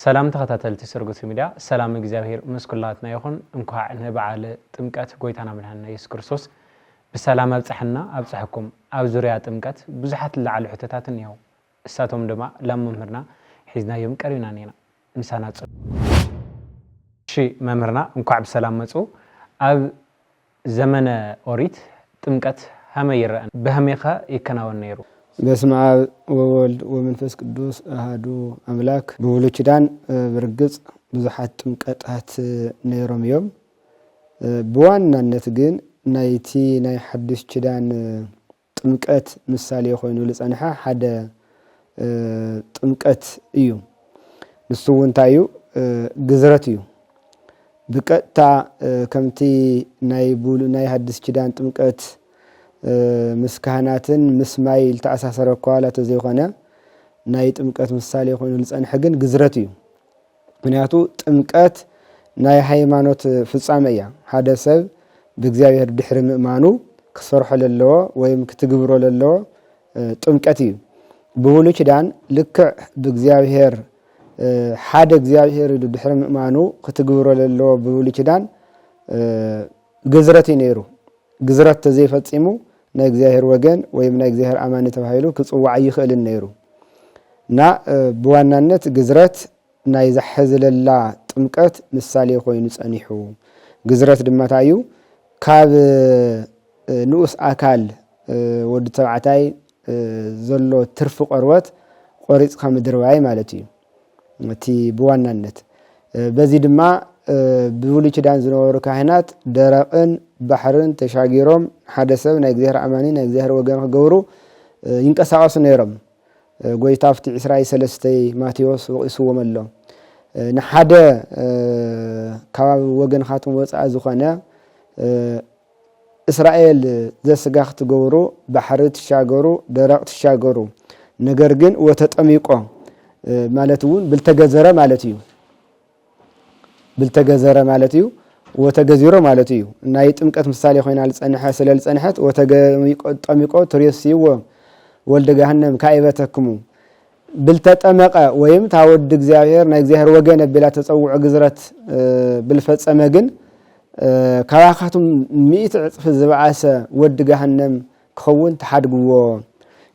سلام تخطاتلتي سرغوت ميديا سلام እግዚአብሔር መስኩላትና ይሁን እንኳን በዓለ ጥምቀት ጎይታና መድኃኒትና ኢየሱስ ክርስቶስ በሰላም አብጽሕና አብጽሕኩም ኣብ ዙርያ ጥምቀት ብዙሓት ለዓል ሕተታትን ያው እሳቶም ድማ ለመምህርና ሒዝናዮም ቀሪና ነና ምሳናጽ እሺ መምህርና እንኳን በሰላም መጹ ኣብ ዘመነ ኦሪት ጥምቀት ሀመይራ በህሜኻ ይከናወን ነይሩ በስመ አብ ወወልድ ወመንፈስ ቅዱስ አሐዱ አምላክ በብሉይ ኪዳን በርግጽ ብዙሓት ጥምቀታት ነይሮም እዮም በዋናነት ግን ናይቲ ናይ ሐዲስ ኪዳን ጥምቀት ምሳሌ ኮይኑ ለጸንሐ ሓደ ጥምቀት እዩ ንሱ እንታይ እዩ ግዝረት እዩ ብቀጥታ ከምቲ ናይ ሐዲስ ኪዳን ጥምቀት مسكهناتن مسمايل تأساسر قالة زيخنا ناي ጥምቀት ምሳሌ ኮይኑ ልጸንሐ ግን ግዝረት እዩ ምክንያቱ ጥምቀት ናይ ሃይማኖት ፍጻሜ እያ ሓደ ሰብ በእግዚአብሔር ድሕሪ ምእማኑ ክሰርሖ ለለዎ ወይም ክትግብሮ ለለዎ ጥምቀት እዩ በብሉይ ኪዳን ልክዕ በእግዚአብሔር ሓደ እግዚአብሔር ድሕሪ ምእማኑ ክትግብሮ ለለዎ በብሉይ ኪዳን ግዝረት ነይሩ ግዝረት ተዘይፈጽሙ ናይ እግዚአብሔር ወገን ወይም ናይ እግዚአብሔር አማኒ ተባሂሉ ክጽዋዕ ይኽእል ነይሩ እና በዋናነት ግዝረት ናይ ዘሐዝለላ ጥምቀት ምሳሌ ኮይኑ ጸኒሑ ግዝረት ድማ ታዩ ካብ ንኡስ አካል ወዲ ተባዕታይ ዘሎ ትርፍ ቆርወት ቆሪጽካ ምድርባይ ማለት እዩ እቲ በዋናነት በዚ ድማ በብሉይ ኪዳን ዝነበሩ ካህናት ደረቅን ባሕርን ተሻጊሮም ሓደ ሰብ ናይ እግዚአብሔር አማኒ ናይ እግዚአብሔር ወገን ክገብሩ ይንቀሳቀሱ ነይሮም ጎይታ ፍቲ 23 ማቴዎስ ወቂስዎም ኣሎ ንሓደ ካብ ወገንኻትም ወፃእ ዝኾነ እስራኤል ዘስጋ ክትገብሩ ባሕሪ ትሻገሩ ደረቅ ትሻገሩ ነገር ግን ወተጠሚቆ ማለት እውን ብልተገዘረ ማለት እዩ بالتجزر مالتيو وتجزيره مالتيو ناي ጥምቀት ምሳሌ ኮይና ልጸንሐ ስለልጸንሐት ወተገሚቆ ትሪሲው ወልደ ገሃነም ካይበተክሙ بالتጠመቀ ወይም ታወድ እግዚአብሔር ናይ እግዚአብሔር ወገን በላ ተጸውዑ ግዝረት بالፈጸመ ግን ካባኻቱም 100 ዕጽፍ ዝበዓሰ ወድ ገሃነም ክኸውን ተሓድግዎ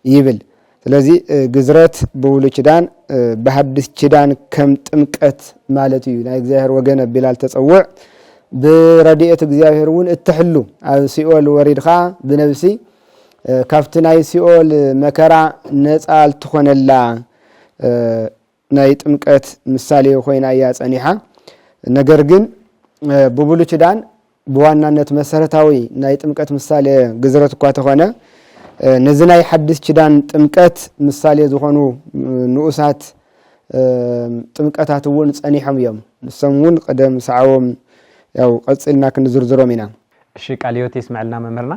ይብል ስለዚህ ግዝረት በብሉይ ኪዳን በሐዲስ ኪዳን ከም ጥምቀት ማለት እዩ ናይ እግዚአብሔር ወገን በላል ተጸውዕ በረዲኤት እግዚአብሔር እውን እትሕሉ ኣብ ሲኦል ወሪድኻ ብነብሲ ካብቲ ናይ ሲኦል መከራ ነፃ ልትኾነላ ናይ ጥምቀት ምሳሌ ኮይና እያ ጸኒሓ ነገር ግን በብሉይ ኪዳን በዋናነት መሰረታዊ ናይ ጥምቀት ምሳሌ ግዝረት እኳ ተኾነ ነዝናይ ሐዲስ ኪዳን ጥምቀት ምሳሌ ዝኾኑ ንኡሳት ጥምቀታት እውን ጸኒሖም እዮም ንሰሙን ቀደም ሰዓዎም ያው ቀጽልና ክንዝርዝሮም ኢና እሺ ቃልዮት ይስማዕልና መምህርና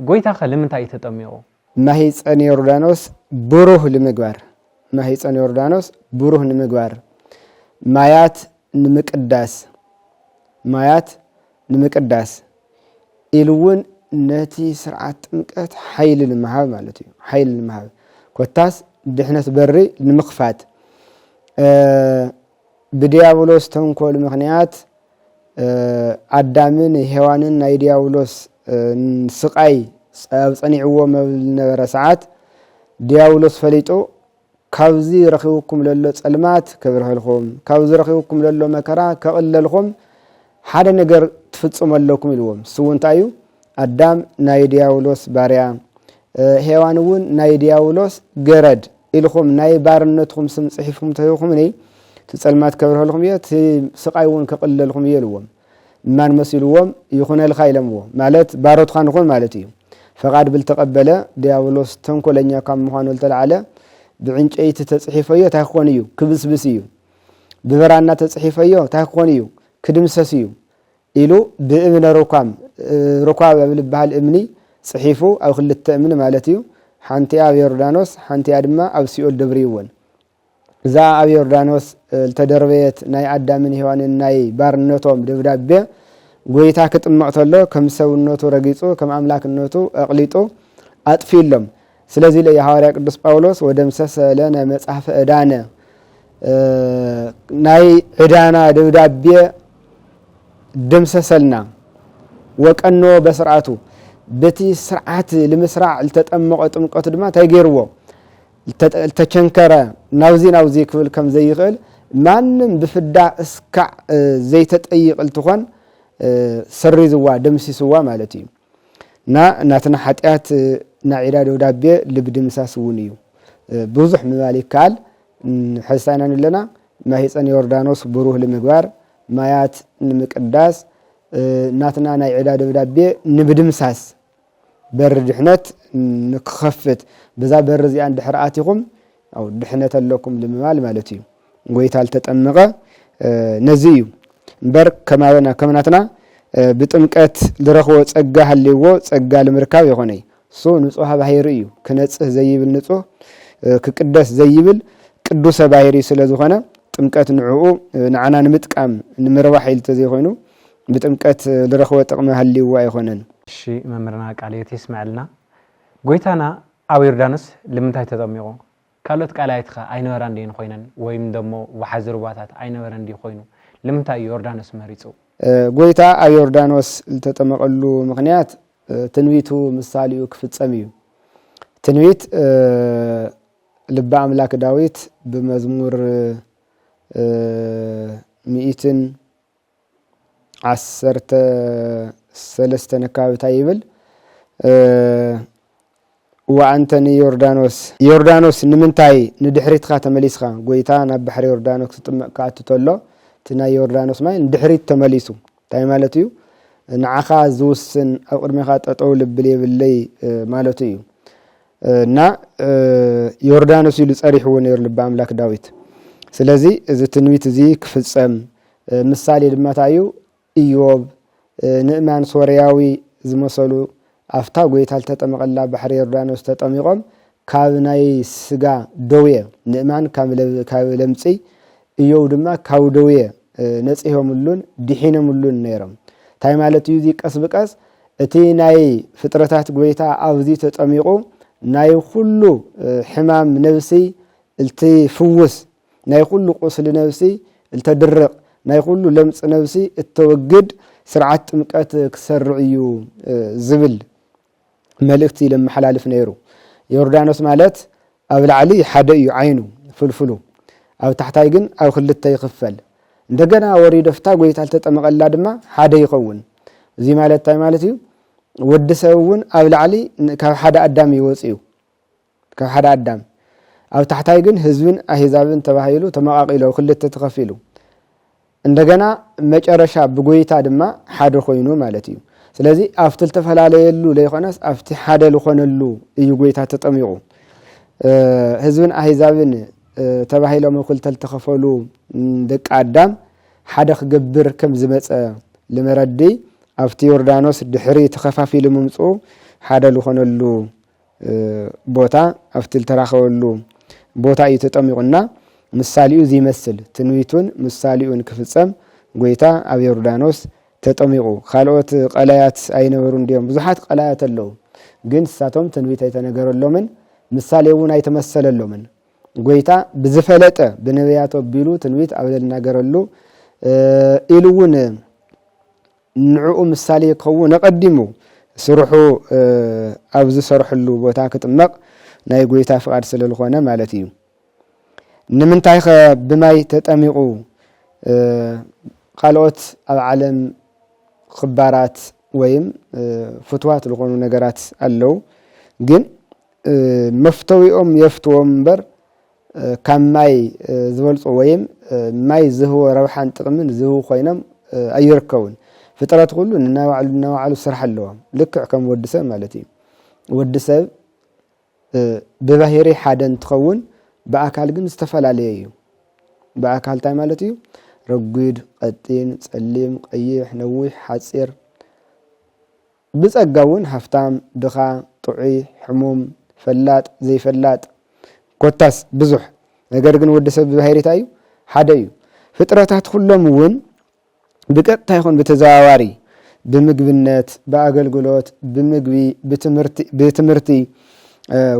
ጎይታ ለምንታይ ተጠሚዮ ማህፀን ዮርዳኖስ ብሩህ ለምግባር ማህፀን ዮርዳኖስ ብሩህ ለምግባር ማያት ንምቅዳስ ኢልውን ነቲ ስርዓት ጥምቀት ኃይል ንምሃብ ማለት እዩ ኃይል ንምሃብ ኮታስ ድሕነት በሪ ንምኽፋት በዲያብሎስ ተንኮል ምኽንያት አዳምን ሔዋንን ናይ ዲያብሎስ ስቃይ ጸኒዕዎ መብል ነበረ ሰዓት ዲያብሎስ ፈሊጦ ካብዚ ረኺብኩም ለሎ ጸልማት ከብርህልኩም ካብዚ ረኺብኩም ለሎ መከራ ከቅለልኩም ሓደ ነገር ትፍጽመለኩም ኢልዎም ስውንታዩ አዳም ናይ ዲያብሎስ ባሪያ ሔዋንውን ናይ ዲያብሎስ ገረድ ኢልኩም ናይ ባርነትኩም ስም ጽሒፍኩም ተይኹም ነይ ትጸልማት ከብርህልኩም የት ስቃይውን ከቅለልኩም ይልዎም ማን መስልዎም ይኹነልካ ኢለምዎ ማለት ባሮትካ ንኹን ማለት እዩ ፈቃድ ብልተቀበለ ዲያብሎስ ተንኮለኛ ካብ ምዃኑ ተላዓለ ብዕንጨይቲ ተጽሒፈዮ ታይኾን እዩ ክብስብስ እዩ ብበራና ተጽሒፈዮ ታይኾን እዩ ክድምሰስ እዩ ኢሉ ብእምነ ሩካብ ብልባህል እምኒ ጽሒፉ ኣብ ክልተ እምኒ ማለት እዩ ሓንቲ ኣብ ዮርዳኖስ ሓንቲ ድማ ኣብ ሲኦል ደብሪውን እዛ ኣብ ዮርዳኖስ ተደርበየት ናይ አዳምን ሔዋንን ናይ ባርነቶም ደብዳቤ ጎይታ ክጥመቅተሎ ከም ሰውነቱ ረጊጹ ከም አምላክነቱ አቅሊጡ አጥፊሎም ስለዚህ ለሐዋርያ ቅዱስ ጳውሎስ ወደምሰሰ ለነ መጽሐፈ ዕዳነ ናይ ዕዳና ደብዳቤ ደምሰሰልና ወቀኖ በስርዓቱ በቲ ስርዓት ለመስራዕ ልተጠመቀ ጥምቀት ድማ ታይገርዎ ልተቸንከረ ናውዚ ክብል ከም ዘይኽእል ማንም ብፍዳ እስካዕ ዘይተጠይቅ ልትኾን ሰሪዝዋ ደምሲስዋ ማለት እዩ ናትና ኃጢአት ናዒዳ ደብዳቤ ልብድምሳስ እውን እዩ ብዙሕ ምባል ይካል ሕሳይና ንለና ማህፀን ዮርዳኖስ ብሩህ ለምግባር ማያት ንምቅዳስ ናትና ናይ ዕዳ ደብዳቤ ንብድምሳስ በር ድሕነት ንክኸፍት በዛ በር እዚኣ እንድሕር ኣቲኹም ኣው ድሕነት ኣለኩም ልምባል ማለት እዩ ጎይታ ልተጠመቀ ነዚ እዩ እምበር ከመናትና ብጥምቀት ዝረኽቦ ፀጋ ሃልይዎ ፀጋ ንምርካብ ይኾነይ እሱ ንጹህ ባህሪ እዩ ክነጽህ ዘይብል ንጹህ ክቅደስ ዘይብል ቅዱሰ ባህሪ ስለ ዝኾነ ጥምቀት ንዕኡ ንዓና ንምጥቃም ንምርባሕ ኢልተ ዘይኾይኑ ብጥምቀት ዝረኽቦ ጥቕሚ ሃልይዎ ኣይኾነን እሺ መምህርና ቃልየት ይስማዕልና ጎይታና ኣብ ዮርዳኖስ ንምንታይ ተጠሚቁ ካልኦት ቃላይትኻ ኣይነበራ እንዴ ኮይነን ወይም ደሞ ወሓዚ ሩባታት ኣይነበረ እንዴ ኮይኑ ንምንታይ ዮርዳኖስ መሪጹ ጎይታ ኣብ ዮርዳኖስ ልተጠመቀሉ ምክንያት ትንቢቱ ምሳሌኡ ክፍጸም እዩ ትንቢት ልበ አምላክ ዳዊት በመዝሙር 113 ነካብታ ይብል ወአንተኒ ዮርዳኖስ ንምንታይ ንድሕሪትካ ተመሊስካ ጎይታ ናብ ባሕሪ ዮርዳኖስ ክትጥመቅ ካትተሎ ትና ዮርዳኖስ ማይ ንድሕሪት ተመሊሱ ታይ ማለት እዩ ንዓኻ ዝውስን ኣብ ቅድሚኻ ጠጠው ልብል የብለይ ማለት እዩ እና ዮርዳኖስ ይሉ ጸሪሕዎ ነይሩ ልበ አምላክ ዳዊት ስለዚ እዚ ትንቢት እዚ ክፍጸም ምሳሌ ድማ ታዩ ኢዮብ ንእማን ሶርያዊ ዝመሰሉ አፍታ ጎይታ ልተጠመቀላ ባሕሪ ዮርዳኖስ ተጠሚቆም ካብ ናይ ስጋ ደውየ ንእማን ካብ ለምጺ ኢዮብ ድማ ካብ ደውየ ነጽሆምሉን ድሒነምሉን ነይሮም ታይ ማለት እዩ ቀስ በቀስ እቲ ናይ ፍጥረታት ጎይታ ኣብዚ ተጠሚቁ ናይ ሁሉ ሕማም ነፍሲ እልትፍውስ ናይ ሁሉ ቁስል ነፍሲ እልተድርቅ ናይ ሁሉ ለምጽ ነፍሲ እተወግድ ስርዓት ጥምቀት ክሰርዕ እዩ ዝብል መልእክቲ ለመሐላልፍ ነይሩ ዮርዳኖስ ማለት ኣብ ላዕሊ ሓደ እዩ ዓይኑ ፍልፍሉ ኣብ ታሕታይ ግን ኣብ ክልተ ይኽፈል እንደገና ወሪደፍታ ጎይታ ልተጠመቀላ ድማ ሓደ ይኸውን እዚ ማለት ታይ ማለት እዩ ወዲ ሰውን ኣብ ላዕሊ ካብ ሓደ አዳም ይወጽዩ ካብ ሓደ አዳም ኣብ ታሕታይ ግን ህዝብን አህዛብን ተባሂሉ ተመቃቂሉ ክልተ ተኸፊሉ እንደገና መጨረሻ ብጎይታ ድማ ሓደ ኮይኑ ማለት እዩ ስለዚ ኣብቲ ተፈላለየሉ ለይኾነስ ኣብቲ ሓደ ልኾነሉ እዩ ጎይታ ተጠሚቁ ህዝብን አህዛብን ተባሂሎም ክልተ ተኸፈሉ ደቂ አዳም ሓደ ክገብር ከም ዝመጸ ለመረዲ ኣብቲ ዮርዳኖስ ድሕሪ ተኸፋፊሉ ምምጹ ሓደ ልኾነሉ ቦታ ኣብቲ ተራኸበሉ ቦታ እዩ ተጠሚቁና ምሳሌኡ ዝይመስል ትንቢቱን ምሳሌኡን ክፍጸም ጎይታ ኣብ ዮርዳኖስ ተጠሚቁ ካልኦት ቀላያት ኣይነበሩ እንዲዮም ብዙሓት ቀላያት ኣለዉ ግን ሳቶም ትንቢት ኣይተነገረሎምን ምሳሌ እውን ኣይተመሰለሎምን ጎይታ ብዝፈለጠ ብነቢያት ኣቢሉ ትንቢት ኣብ ዝናገረሉ ኢሉ እውን ንዕኡ ምሳሌ ክኸውን ነቀዲሙ ስርሑ ኣብ ዝሰርሕሉ ቦታ ክጥመቅ ናይ ጎይታ ፍቃድ ስለዝኾነ ማለት እዩ ንምንታይ ብማይ ተጠሚቁ ካልኦት ኣብ ዓለም ክባራት ወይም ፍትዋት ዝኾኑ ነገራት ኣለው ግን መፍተዊኦም የፍትዎም እምበር ካብ ማይ ዝበልጹ ወይም ማይ ዝህቦ ረብሓን ጥቕምን ዝህቡ ኮይኖም ኣይርከቡን ፍጥረት ሁሉ ንናባዕሉ ስራሕ ኣለዎም ልክዕ ከም ወዲሰብ ማለት እዩ ወዲሰብ ብባህሪ ሓደ እንትኸውን በአካል ግን ዝተፈላለየ እዩ በአካል ታይ ማለት እዩ ረጉድ ቀጢን ጸሊም ቀይሕ ነዊሕ ሓጺር ብጸጋውን ሃፍታም ድኻ ጥዑይ ሕሙም ፈላጥ ዘይፈላጥ ኮታስ ብዙሕ ነገር ግን ወዲሰብ ብባህሪ ታይ እዩ ሓደ እዩ ፍጥረታት ሁሉም እውን ብቀጥታ ይኹን ብተዘዋዋሪ ብምግብነት በአገልግሎት ብምግቢ ብትምህርቲ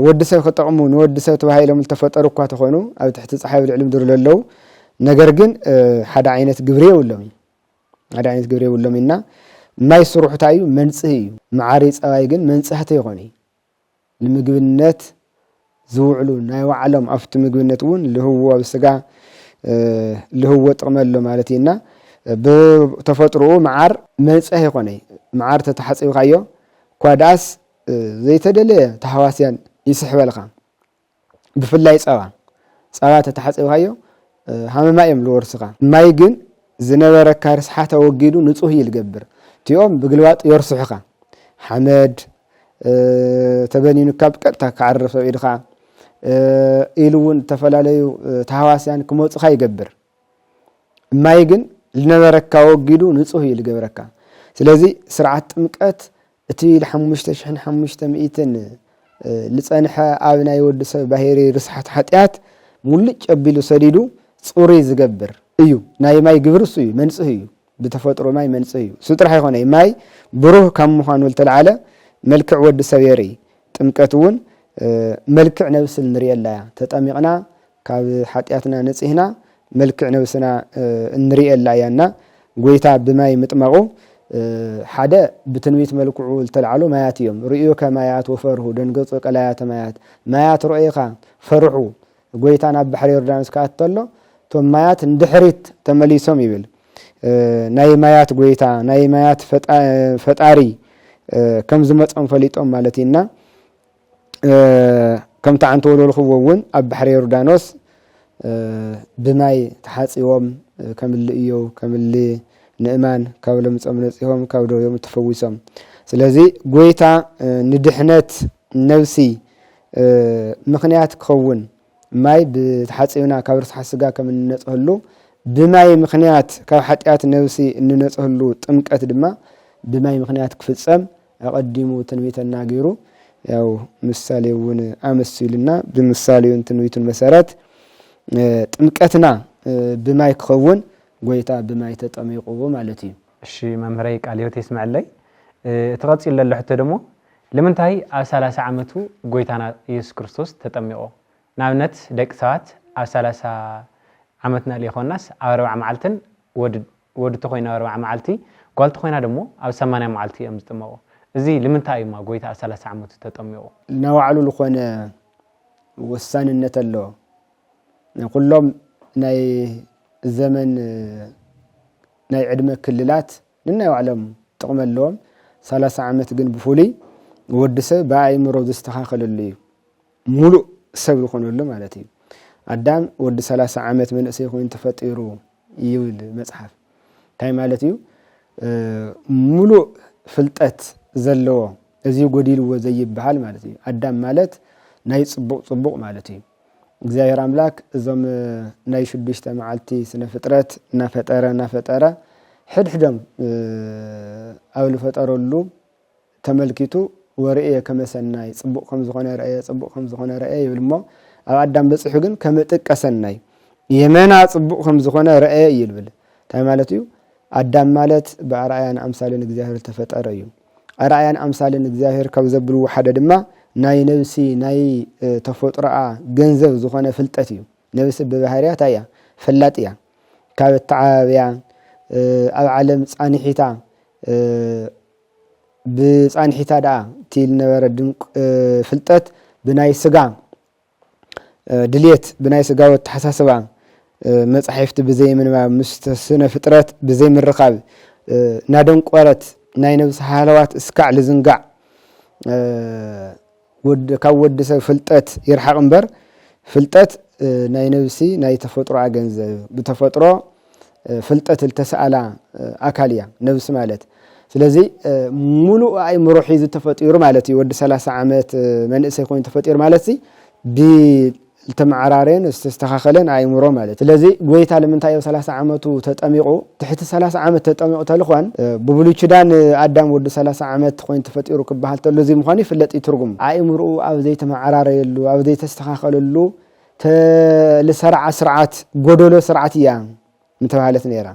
ወዲ ሰብ ከጠቅሙ ንወዲ ሰብ ተባሂሎም ተፈጠሩ እኳ ተኾኑ ኣብ ትሕቲ ፀሓይ ብልዕሊ ምድር ለለው ነገር ግን ሓደ ዓይነት ግብሪ የብሎም እና ማይ ስሩሕታ እዩ መንጽህ እዩ መዓሪ ፀባይ ግን መንጽህተ ይኾነ ንምግብነት ዝውዕሉ ናይ ዋዕሎም ኣብቲ ምግብነት እውን ልህዎ ኣብ ስጋ ልህዎ ጥቅመሎ ማለት እና ብተፈጥሮኡ መዓር መንጽህ ይኾነ መዓር ተተሓጽብካዮ ኳዳስ ዘይተደለየ ተሐዋስያን ይስሕበልካ ብፍላይ ፀባ ተተሓጽብካዮ ሃመማ እዮም ዝወርስኻ ማይ ግን ዝነበረካ ርስሓት ወጊዱ ንጹህ ይልገብር ትዮም ብግልባጥ ይወርስሑኻ ሓመድ ተበኒኑካ ብቀጥታ ክዓርፍ ሰብኢድኻ ኢሉውን ተፈላለዩ ተሐዋስያን ክመፁኻ ይገብር ማይ ግን ዝነበረካ ወጊዱ ንጹህ ይልገብረካ ስለዚ ስርዓት ጥምቀት እቲ ል5500 ልጸንሐ ኣብ ናይ ወዲ ሰብ ባሕሪ ርስሓት ሓጢአት ሙልጭ ኣቢሉ ሰዲዱ ጽሩይ ዝገብር እዩ ናይ ማይ ግብርሱ እዩ መንጽህ እዩ ብተፈጥሮ ማይ መንጽህ እዩ ስጥራሕ ይኾነ ማይ ብሩህ ካብ ምዃኑ ዝተልዓለ መልክዕ ወዲ ሰብ የርኢ ጥምቀት እውን መልክዕ ነብስል ንሪእየላ ተጠሚቕና ካብ ሓጢአትና ነጽህና መልክዕ ነብስና እንሪእየላ እያና ጎይታ ብማይ ምጥመቑ ሓደ ብትንቢት መልክዑ ዝተልዓሉ ማያት እዮም ርእዮ ከማያት ወፈርሁ ደንገጾ ቀላያተ ማያት ርእይኻ ፈርሑ ጎይታ ናብ ባሕሪ ዮርዳኖስ ከኣተሎ ቶም ማያት እንድሕሪት ተመሊሶም ይብል ናይ ማያት ጎይታ ናይ ማያት ፈጣሪ ከም ዝመጾም ፈሊጦም ማለት ኢና ከም ታዓንተ ወለልኽዎ እውን ኣብ ባሕሪ ዮርዳኖስ ብማይ ተሓጺቦም ከምሊ እዮ ከምሊ ንእማን ካብ ለምጾም ነጺሆም ካብ ደዌም ተፈዊሶም ስለዚ ጎይታ ንድሕነት ነብሲ ምኽንያት ክኸውን ማይ ብተሓጺብና ካብ ርስሓት ስጋ ከም እንነጽህሉ ብማይ ምኽንያት ካብ ሓጢአት ነብሲ እንነጽህሉ ጥምቀት ድማ ብማይ ምኽንያት ክፍጸም ኣቐዲሙ ትንቢት ተናገሩ ያው ምሳሌ እውን ኣመሲሉና ብምሳሌውን ትንቢቱን መሰረት ጥምቀትና ብማይ ክኸውን ጎይታ ብማይ ተጠሚቁዎ ማለት እዩ እሺ መምህረይ ቃል ሕይወት ይስማዓለይ ተቐጽል ዘሎ ሕቶ ደሞ ለምንታይ ኣብ 30 ዓመቱ ጎይታና ኢየሱስ ክርስቶስ ተጠሚቆ ናብነት ደቂ ሰባት ኣብ 30 ዓመትና ሊኾናስ ኣብ 40 መዓልትን ወዲ ተኾይና 40 መዓልቲ ጓልቲ ኮይና ደሞ ኣብ 80 መዓልቲ እዮም ዝጥመቁ እዚ ለምንታይ ማ ጎይታ ኣብ 30 ዓመቱ ተጠሚቆ ናዋዕሉ ዝኾነ ወሳንነት ኣሎ ኩሎም ናይ ዘመን ናይ ዕድመ ክልላት ንናይ ዋዕሎም ጥቕሚ ኣለዎም 30 ዓመት ግን ብፍሉይ ወዲ ሰብ ብኣእምሮ ዝስተኻኸለሉ እዩ ሙሉእ ሰብ ዝኾነሉ ማለት እዩ ኣዳም ወዲ 30 ዓመት መንእሰይ ኮይኑ ተፈጢሩ ይብል መጽሓፍ እንታይ ማለት እዩ ሙሉእ ፍልጠት ዘለዎ እዚ ጎዲልዎ ዘይብሃል ማለት እዩ ኣዳም ማለት ናይ ጽቡቕ ማለት እዩ እግዚአብሔር አምላክ እዞም ናይ 6 መዓልቲ ስነ ፍጥረት ናፈጠረ ሕድሕዶም ኣብ ልፈጠረሉ ተመልኪቱ ወርኤ ከመሰናይ ጽቡቕ ከም ዝኾነ ረአየ ይብልሞ ኣብ ኣዳም በጽሑ ግን ከመጥቀሰናይ የመና ጽቡቕ ከም ዝኾነ ረአየ ይብል እንታይ ማለት እዩ ኣዳም ማለት በአርአያን አምሳልን እግዚአብሔር ተፈጠረ እዩ አርአያን አምሳልን እግዚአብሔር ካብ ዘብልዎ ሓደ ድማ ናይ ነብሲ ናይ ተፈጥሮኣ ገንዘብ ዝኾነ ፍልጠት እዩ ነብሲ በባህሪያት እያ ፈላጥ እያ ካብ ተዓብያ ኣብ ዓለም ጻኒሒታ ብጻኒሒታ ዳ ትል ነበረ ድንቅ ፍልጠት ብናይ ስጋ ድልየት ብናይ ስጋ ወተሐሳስባ መጽሐፍቲ ብዘይ ምንባብ ምስተስነ ፍጥረት ብዘይ ምርኻብ ናደንቆረት ናይ ነብሲ ሃለዋት እስካዕ ልዝንጋዕ ካብ ወዲ ሰብ ፍልጠት ይርሓቕ እምበር ፍልጠት ናይ ነብሲ ናይ ተፈጥሮ ገንዘብ ብተፈጥሮ ፍልጠት ልተሰኣላ ኣካል እያ ነብሲ ማለት ስለዚ ሙሉእ ኣእምሮ ሒዙ ተፈጢሩ ማለት እዩ ወዲ 30 ዓመት መንእሰይ ኮይኑ ተፈጢሩ ማለት እዚ ብልተመዓራረን ዝተስተኻኸለን ኣእምሮ ማለት ስለዚ ጎይታ ለምንታይ 30 ዓመቱ ተጠሚቁ ትሕቲ 30 ዓመት ተጠሚቁ ተልኾን ብብሉይ ኪዳን ኣዳም ወዲ 30 ዓመት ኮይኑ ተፈጢሩ ክበሃል ተሎ እዚ ምዃኑ ይፍለጥ ይትርጉም ኣእምሮኡ ኣብ ዘይተመዓራረየሉ ኣብ ዘይተስተኻኸለሉ ለሰርዓ ስርዓት ጎደሎ ስርዓት እያ ምተባሃለት ነይራ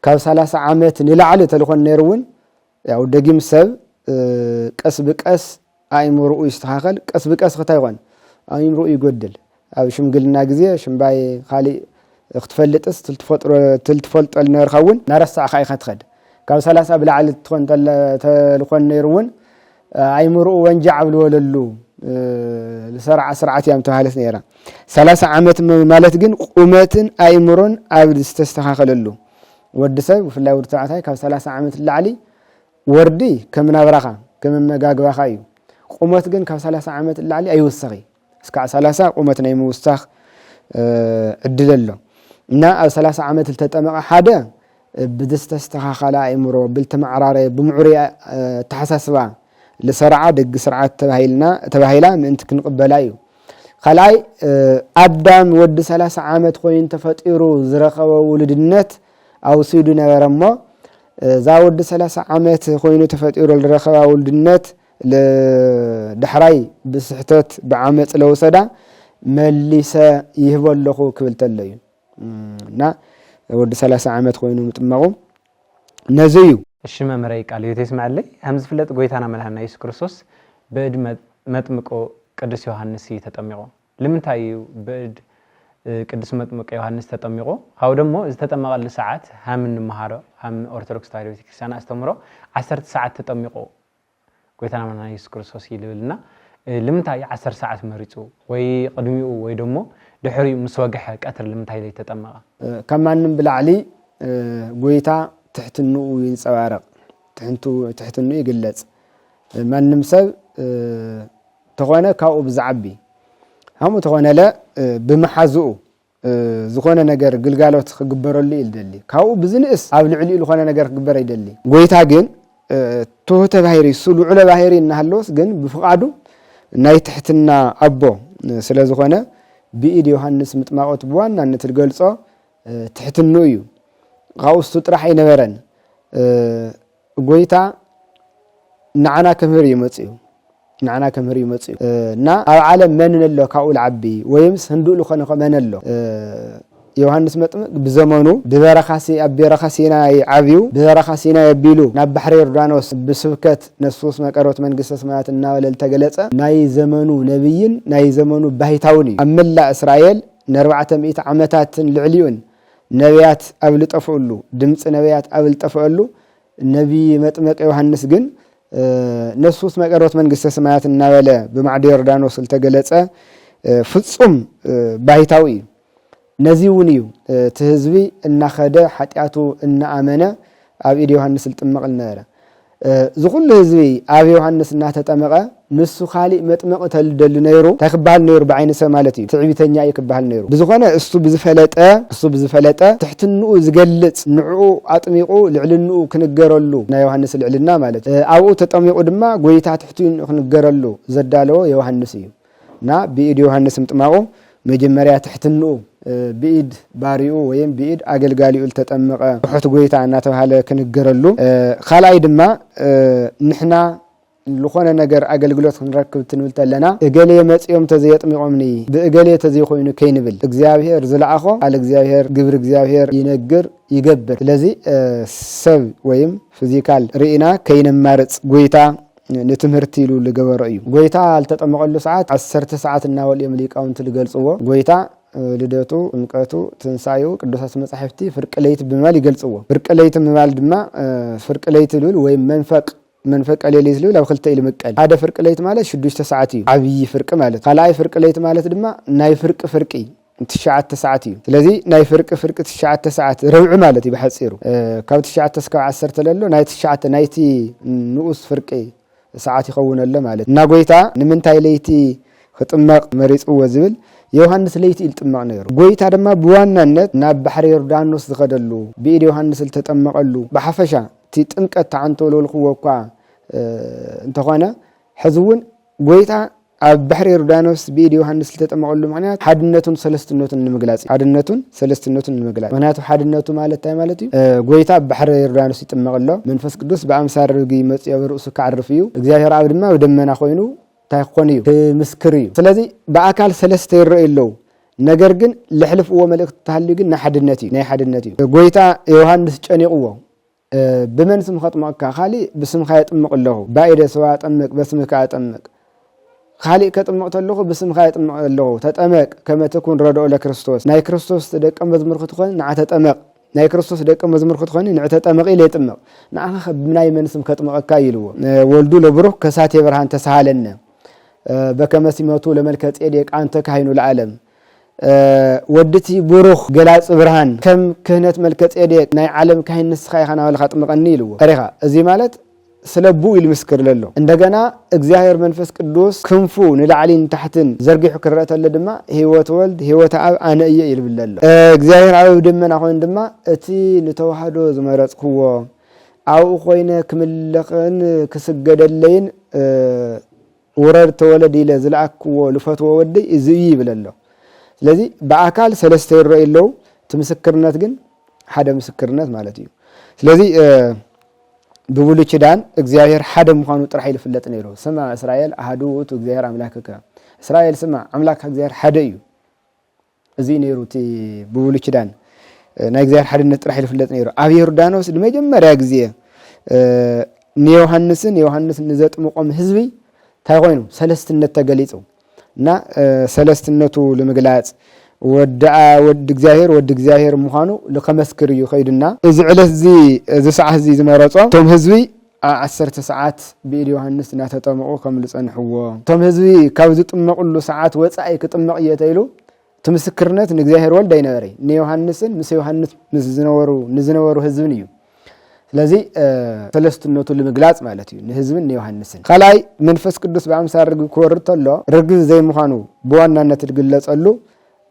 ካብ 30 ዓመት ንላዕሊ ተልኾን ነይሩውን ያው ደጊም ሰብ ቀስ ብቀስ أيمرؤ يستحقل قص بقص ختايقون أيمرؤ يقدل أو شمقلنا جزية شمباي خالي اختفلتس تلتفلت النار خون نرسع خاي خد كاو ثلاثة بالعل تكون تلخون نيرون أيمرؤ وانجع بالوللو سرعة يوم تهالث نيرا 3 عامات مالت جن قومتن أيمرون عبد استستحقل له ودسب وفي الله ورتعتها كاو 3 عامات اللي وردي كم نبرخا كم مجاج بخايو قومت جن كاو 3 عامات اللي علي أيوسخي اسكع 3 قومتنا يموسخ عدل له نا 3 عامات التتمع حدا بدست استحقل أيمرو بالتمعرارة بمعري تحسسوا لسرعة دق سرعة تباهيلا من أنت كنقبلايو خلاي أدم ود 3 عامات خوين تفطيرو زرقوا ولدنت أو سيدنا ورمو زاود 3 عامات خوينو تفطيرو الرقوا ولدنت لدحراي بسحتت بعامات لو سدا مليسا يهبلخو كبلتليو نا ود 3 عامات خوينو متمقو نزيو الشمام مريك على يتسمع لي همز فلت قويتانا ملهنا يسوع كريستوس بد مطمقو قدس يوحنس تطمقو لمنتايو بد قدس مطمق يوحنس تطمقو هاو دمو اذا تطمق لساعات هم نمهارو هم اورثودكس تايرو كريستيان استمرو 10 ساعات تطمقو قويتانا ملهنا يسوع كريستوس يلبلنا لمنتاي 10 ساعات مريصو وي قدميو وي دمو دحري مسوغخ قتر لمنتاي لي تطمقا كمانن بلعلي قويتا تحتنو ينصوارق تحتنو يقلص مانم سب تخونه كاو بزعبي همو تخونه لا بمحازو زخونه ነገር ግልጋሎት ክግበረሉ ይልደሊ ካው ብዝንእስ ኣብ ልዕሊ ልኾነ ነገር ክግበር ይደሊ ጎይታ ግን ተወተ ባህሪ ሱሉዑለ ባህሪ እናሃለውስ ግን ብፍቃዱ ናይ ትሕትና አቦ ስለዝኾነ ብኢድ ዮሐንስ ምጥማቆት በዋናነት ትገልጾ ትሕትኑ እዩ غاوستو طرح ينبرن غويتا نعنا كمهر يمصيو نعنا كمهر يمصيو نا عالم من له كاول عبي ويمس هندو له خنخ من له يوحنس مطمق بزمانو ببرخاسي ابيرخاسينا يعبيو ببرخاسينا يبيلو نا بحر يردانوس بسبكت نسوس مقروت منግስተ ሰማያትና ወለል ተገለጸ ናይ ዘመኑ ነብይን ናይ ዘመኑ ባይታውኒ አመላ እስራኤል ነ400 ዓመታትን ልዕሊውን ነቢያት አብልጠፈሉ ድምጽ ነቢያት አብልጠፈሉ ነብይ መጥመቅ ዮሐንስ ግን ነሱስ መቀሮት መንግስተ ሰማያትና ወለ በማዕደ ዮርዳኖስ ተገለጸ ፍጹም ባይታዊ ነዚውንዩ ተህዝቢ እና ኸደ ኃጢያቱ እና አመነ አብ ኢድ ዮሐንስ ልጥመቅል ነረ ዝኹል ህዝቢ አብ ዮሐንስ እና ተጠመቀ ንሱ ኻሊ መጥመቅ ተልደል ነይሩ ተክባል ነይሩ በአይነ ሰማለት እዩ ትዕቢተኛ ይክባል ነይሩ ብዙኾነ እሱ ብዝፈለጠ ትሕትንኡ ዝገልጽ ንዑ አጥሚቁ ልዕልንኡ ክንገረሉ ና ዮሐንስ ልዕልና ማለት አብኡ ተጠሚቁ ድማ ጎይታ ትሕቱን ክንገረሉ ዘዳለዎ ዮሐንስ እዩ ና ብኢድ ዮሐንስ ምጥማቁ መጀመሪያ ትሕትንኡ بإيد باريو ويم بإيد أجلجاليو التطمق حط قويت عنا تبهله كنجرلو خلاي دما نحنا لخونا نجر أجلجلوت نركب تنولت لنا إجلي مت يوم تزيت مقامني بإجلي تزيخو إنه كينبل إجزاهير زل أخو على إجزاهير جبر إجزاهير ينجر يجبر لذي سب ويم فيزيكال رئنا كين مارس قويتا نتمرتي له لجبر رأيو قويتا التطمق له ساعات 10 ساعات الناول يملك أو أنت لجلسوا قويتا ልደቱ እንቀቱ ትንሳኤው ቅዱሳት መጻሕፍቲ ፍርቅለይት በመባል ይገልጽዎ ፍርቅለይት በመባል ድማ ፍርቅለይት ሉል ወይ መንፈቅ ሌሊት ሉል ኣብ ክልተ ይልመቀል ሓደ ፍርቅለይት ማለት 6 ሰዓት እዩ ዓብይ ፍርቅ ማለት ካልኣይ ፍርቅለይት ማለት ድማ ናይ ፍርቂ 9 ሰዓት እዩ ስለዚ ናይ ፍርቂ 9 ሰዓት ረብዕ ማለት እዩ በሐፂሩ ካብ 9 እስከ 10 ተለሎ ናይ 9 ናይቲ ንኡስ ፍርቂ ሰዓት ይኸውነለ ማለት እና ጎይታ ንምንታይ ለይቲ خطمق مريص وزبل يوحنس ليت يلطمق نيرو غويتا دما بوانانت نا بحر يوردانوس زخدلو بيد يوحنس التطمقلو بحفشا تي طنقت تعنتولو لخوكا انتخونه حزون غويتا اب بحر يوردانوس بيد يوحنس التطمقلو معنات حدنتون سلستنوتن نمغلاص حدنتون سلستنوتن نمغلاص معناتو حدنتو مالتاي مالتي غويتا بحر يوردانوس يطمقلو منفس قدوس بامسار رغي مصيو برؤسو كعرفيو እግዚአብሔር አብ ድማ ወደመና ኮይኑ ታይኾኒዩ ምስክሪዩ ስለዚ በአካል ሰለስተ ይረአየለው ነገር ግን ለሕልፍዎ መልእክት ታህልዩ ግን ናይ ሓድነት እዩ ጎይታ ዮሐንስ ጨኒቅዎ በመን ስም ኸጥመቅካ ኻሊ በስምኻ ይጥምቅ ለሁ ባይደ ሰዋ ጠምቅ በስምካ ጠምቅ خالق كطمقت له باسم خالق طمق له تطمق كما تكون ردء لكريستوس ناي كريستوس دق مزمر كتكون نع تطمق ناي كريستوس دق مزمر كتكون نع تطمق إلى يطمق نع بناي منسم كطمقك يلو ولدو لبروك كساتي برهان تسهالنا بكما سمعتو لملكة إيديك أنت كهين العالم ودتي بروخ جلاس برهان كم كهنت ملكة إيديك ناي عالم كهين نسخة خنا ولا خاطمق النيلو أريها زي مالت سلبو المسكر لله عندنا እግዚአብሔር መንፈስ ቅዱስ ክንፉ ንላዕሊን ታሕትን ዘርጊሑ ክረአተለ ድማ ህይወት ወልድ ህይወት አብ አነ እየ ይልብለለ እግዚአብሔር አብ ደመና ኮይን ድማ እቲ ንተዋህዶ ዝመረጽክዎ አው ኮይነ ክምለኽን ክስገደለይን ወረድ ተወለድ ኢለ ዝላክዎ ልፈትዎ ወዲ እዚ ይብለለ ስለዚህ በአካል ሰለስተ ይረአይለው ትምስክርነት ግን ሓደ ምስክርነት ማለት እዩ ስለዚህ بقولي كدان إخزاهير حدا مخانو ترحي لفلت نيرو سمع إسرائيل أحدوت إخزاهير أملاكك إسرائيل سمع أملاك إخزاهير حدايو زي نيرو تي بقولي كدان نا إخزاهير حدا نترحي لفلت نيرو أبي يردانوس لما جمع إخزيه نيوهانس نزات مقام حزبي تاغوينو سلستنة تقليتو نا سلستنة لمقلات ود إخزاهير مخانو لخمسكر يخيدنا إذا على زي ساعة زي مراتو توم هزوي 10 ساعات بيد يوحنس ناتطمقو كمل صنحو توم هزوي كاوز طمقو له ساعات وصاي كطمق يتيلو تمسكرነት إخزاهير ولد ينبري ني يوحنسن مس يوحنس نزنورو هزبنيو ስለዚህ ተለስተነቱ ለመግላጽ ማለት እዩ ንህዝብን ይወሐንስን خلاي መንፈስ ቅዱስ በአምሳር ርግ ኮርተሎ ርግ ዘይ መኻኑ በዋናነት ይግለጸሉ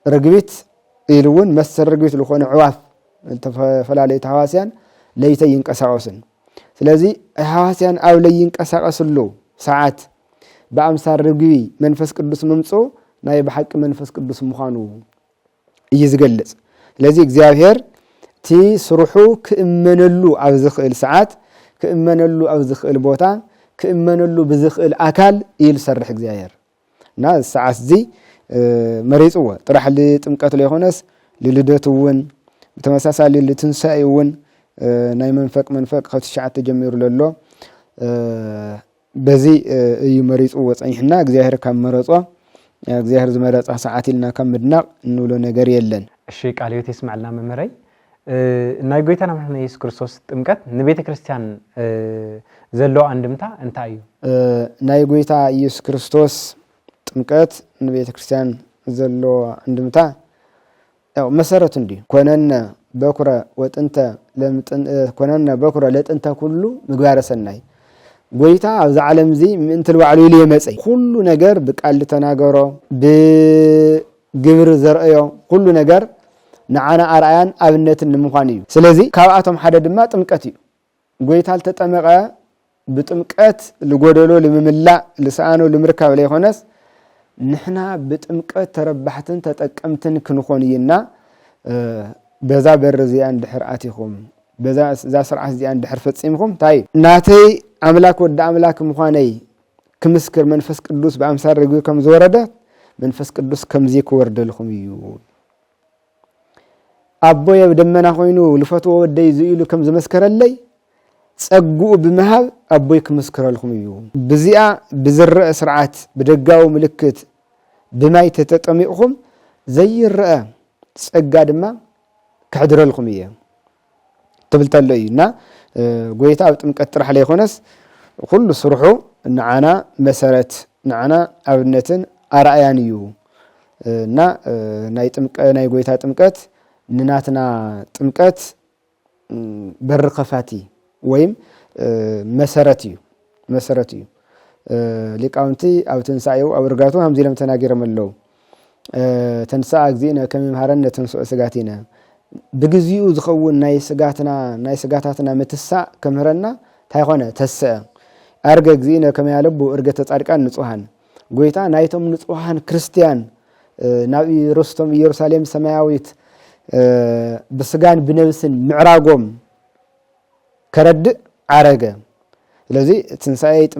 رجبت إلون مسر رجبت لخون عواف فلالي حواسيان ليتين كساوسن ስለዚህ حواسيان أو لين كساوسلو ساعات بأمسار رجبي منفس قدوس ممصو ناي بحق منفس قدوس مخانو يزغلص ስለዚህ እግዚአብሔር ቲ ስሩሑ ክእመነሉ ኣብ ዝኽእል ሰዓት ክእመነሉ ኣብ ዝኽእል ቦታ ክእመነሉ ብዝኽእል አካል ይልሰርሕ እግዚአብሔር እና ሰዓት ዚ مريضوا طرح لي ጥምቀት ላይ ሆነስ ለልደቱውን በተመሳሳይ ለትንሳኤውን ናይ መንፈቅ ከተሻዓተ ጀምሩ ለሎ በዚ እዩ مريضوا ወጻኝና እግዚአብሔር ካመረጾ እግዚአብሔር ዝመረጻ ሰዓትልና ከምድናቅ እንውሎ ነገር የለን እሺ ቃልዮት ይስማዕልና መመረይ ናይ ጎይታና መሐመድ ኢየሱስ ክርስቶስ ጥምቀት ንቤተ ክርስቲያን ዘሎ አንድምታ እንታይ እዩ ናይ ጎይታ ኢየሱስ ክርስቶስ ጥምቀት ንቤተ ክርስቲያን ዘሎ አንድምታ ያው መሰረቱ እንዲ ኮነነ በኩረ ወጥንተ ለምጥን ኮነነ በኩረ ለጥንተ ሁሉ ምግባረ ሰናይ ጎይታ ኣብ ዓለም ዚ ምንትል ዋዕሉ ይመጽይ ሁሉ ነገር በቃል ተናገሮ በግብር ዘርአዮ ሁሉ ነገር ንዓና አርአያን አብነትን ንምዃን እዩ ስለዚህ ካብአቶም ሓደ ድማ ጥምቀት እዩ ጎይታ ተጠመቀ በጥምቀት ለጎደሎ ለምምላ ለሳአኖ ለምርካብ ላይ ሆነስ نحنا بتمقت تربحتن تتقمتن كنخونينا بذا برزيان دحراتيكم بذا ذا سرعه زيان دحر فصيمكم طيب ناتي املاك ود املاك مخاني كمسكر منفس قدوس بامثال رغو كم زورده منفس قدوس كم زي كوردلكم يو ابو يبدمنا خوينو لفتو ودي زيلو كم زمسكرلي ጸጉኡ بمهاب ابو يكمسكرلكم يو بزيا بزرع سرعات بدغاو ملكت بماي تتطميقكم زي الرأ ጸጋ ድማ كحدرلكم يه تبلتلو ينا ጎይታ ጥምቀት ጥራሕ ላይ ሆነስ ሁሉ ስሩሑ ንዓና መሰረት ንዓና አብነትን አርአያን እዩ እና ናይ ጎይታ ጥምቀት ንናትና ጥምቀት በር ከፋቲ ወይም መሰረት እዩ ሊቃውንቲ ኣብ ትንሳኤው ኣብ ርጋቱ ሃምዚ ለም ተናገረመለው ተንሳ እግዚእነ ከመምሃረነ ተንሶ ስጋቲና بجزيو زخون ناي سجاتنا متسع كمهرنا تايخونه تسع أرجع زينا كم يعلبو أرجع تتعرقان نصوحن قويتا نايتهم نصوحن كريستيان نبي رستم يروساليم سماويت بسجان بنفسن معراقهم كرد عرجة لذي تنسايت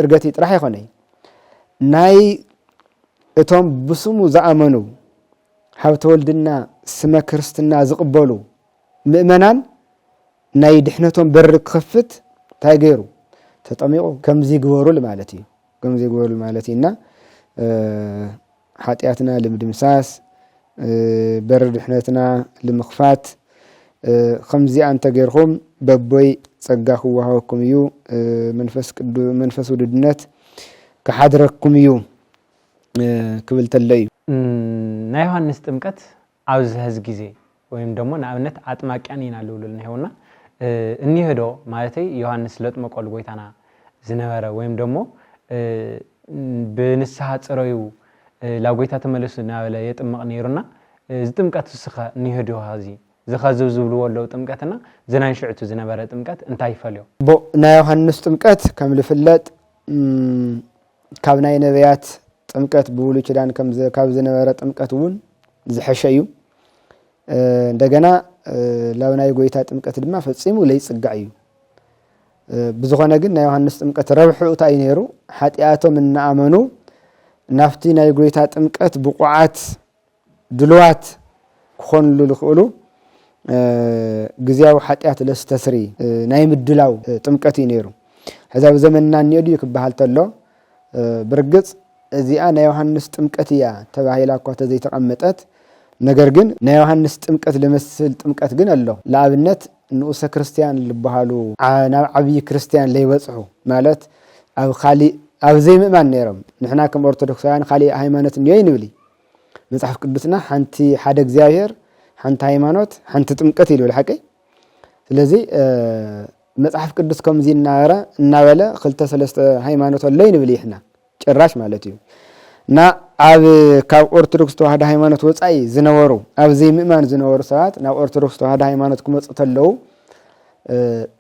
أرجعتي راح يخوني ناي اتهم بسمو زعمنو حاوت ولدنا سما كرستنا زقبلو مؤمنان ناي دحنتهم بر كخفت تاغيرو تطميقو كم زي غورو لمالتي كم زي غورو لمالتينا ሓጢያትና ልምድምሳስ በርድሕነትና ልምኽፋት ከምዚኣ እንተገይርኩም በቦይ ጸጋ ክወሃበኩም እዩ መንፈስ ውድድነት ክሓድረኩም እዩ ክብል ተሎ እዩ ናይ ዮሐንስ ጥምቀት ኣብዚ ሕዚ ግዜ ወይም ደግሞ ንኣብነት ኣጥማቅያን ኢና ልብሉልና ይኸውና እኒህዶ ማለተይ ዮሐንስ ለጥመቆል ጎይታና ዝነበረ ወይም ደግሞ ብንስሓ ጽረዩ ላብ ጎይታ ተመለሱ ናበለ የጥምቕ ነይሩና ዝጥምቀት ስኸ እኒህዶ ሀዚ ዝኸዝብ ዝብልዎ ኣለዉ ጥምቀትና ዝናይ ሽዕቱ ዝነበረ ጥምቀት እንታይ ይፈልዮ ቦ ናይ ዮሐንስ ጥምቀት ከም ዝፍለጥ ካብ ናይ ነቢያት ጥምቀት ብብሉይ ኪዳን ካብ ዝነበረ ጥምቀት እውን ዝሐሸ እዩ እንደገና ላብ ናይ ጎይታ ጥምቀት ድማ ፈጺሙ ለይጽጋዕ እዩ ብዝኾነ ግን ናይ ዮሐንስ ጥምቀት ረብሕኡ እንታይ ነይሩ ሓጢኣቶም እናኣመኑ ናፍቲ ናይ ጎይታ ጥምቀት ብቑዓት ድልዋት ክኾንሉ ዝኽእሉ ግዝያዊ ሓጢኣት ለስተስሪ ናይ ምድላው ጥምቀት እዩ ነይሩ ሕዚ ኣብ ዘመንና እኒአዱ ክበሃል ተሎ ብርግጽ እዚኣ ናይ ዮሐንስ ጥምቀት እያ ተባሂላ እኳ ተዘይተቐመጠት ነገር ግን ናይ ዮሐንስ ጥምቀት ልመስል ጥምቀት ግን ኣሎ ለኣብነት ንኡሰ ክርስቲያን ልበሃሉ ናብ ዓብዪ ክርስቲያን ለይበጽሑ ማለት ኣብ ካሊእ ኣብ ዘይምእማን ነይሮም ንሕና ከም ኦርቶዶክሳውያን ካሊእ ሃይማኖት እንዮ ይንብል መጽሓፍ ቅዱስና ሓንቲ ሓደ እግዚአብሔር ሓንቲ ሃይማኖት ሓንቲ ጥምቀት ይብል ሓቂ ስለዚ መጽሓፍ ቅዱስ ከምዚ እናበለ ክልተ ሰለስተ ሃይማኖት ኣሎ ይንብል ይሕና ጭራሽ ማለት እዩ እና ኣብ ካብ ኦርቶዶክስ ተዋህዶ ሃይማኖት ወጻኢ ዝነበሩ ኣብ ዘይምእማን ዝነበሩ ሰባት ናብ ኦርቶዶክስ ተዋህዶ ሃይማኖት ክመጹ ተለዉ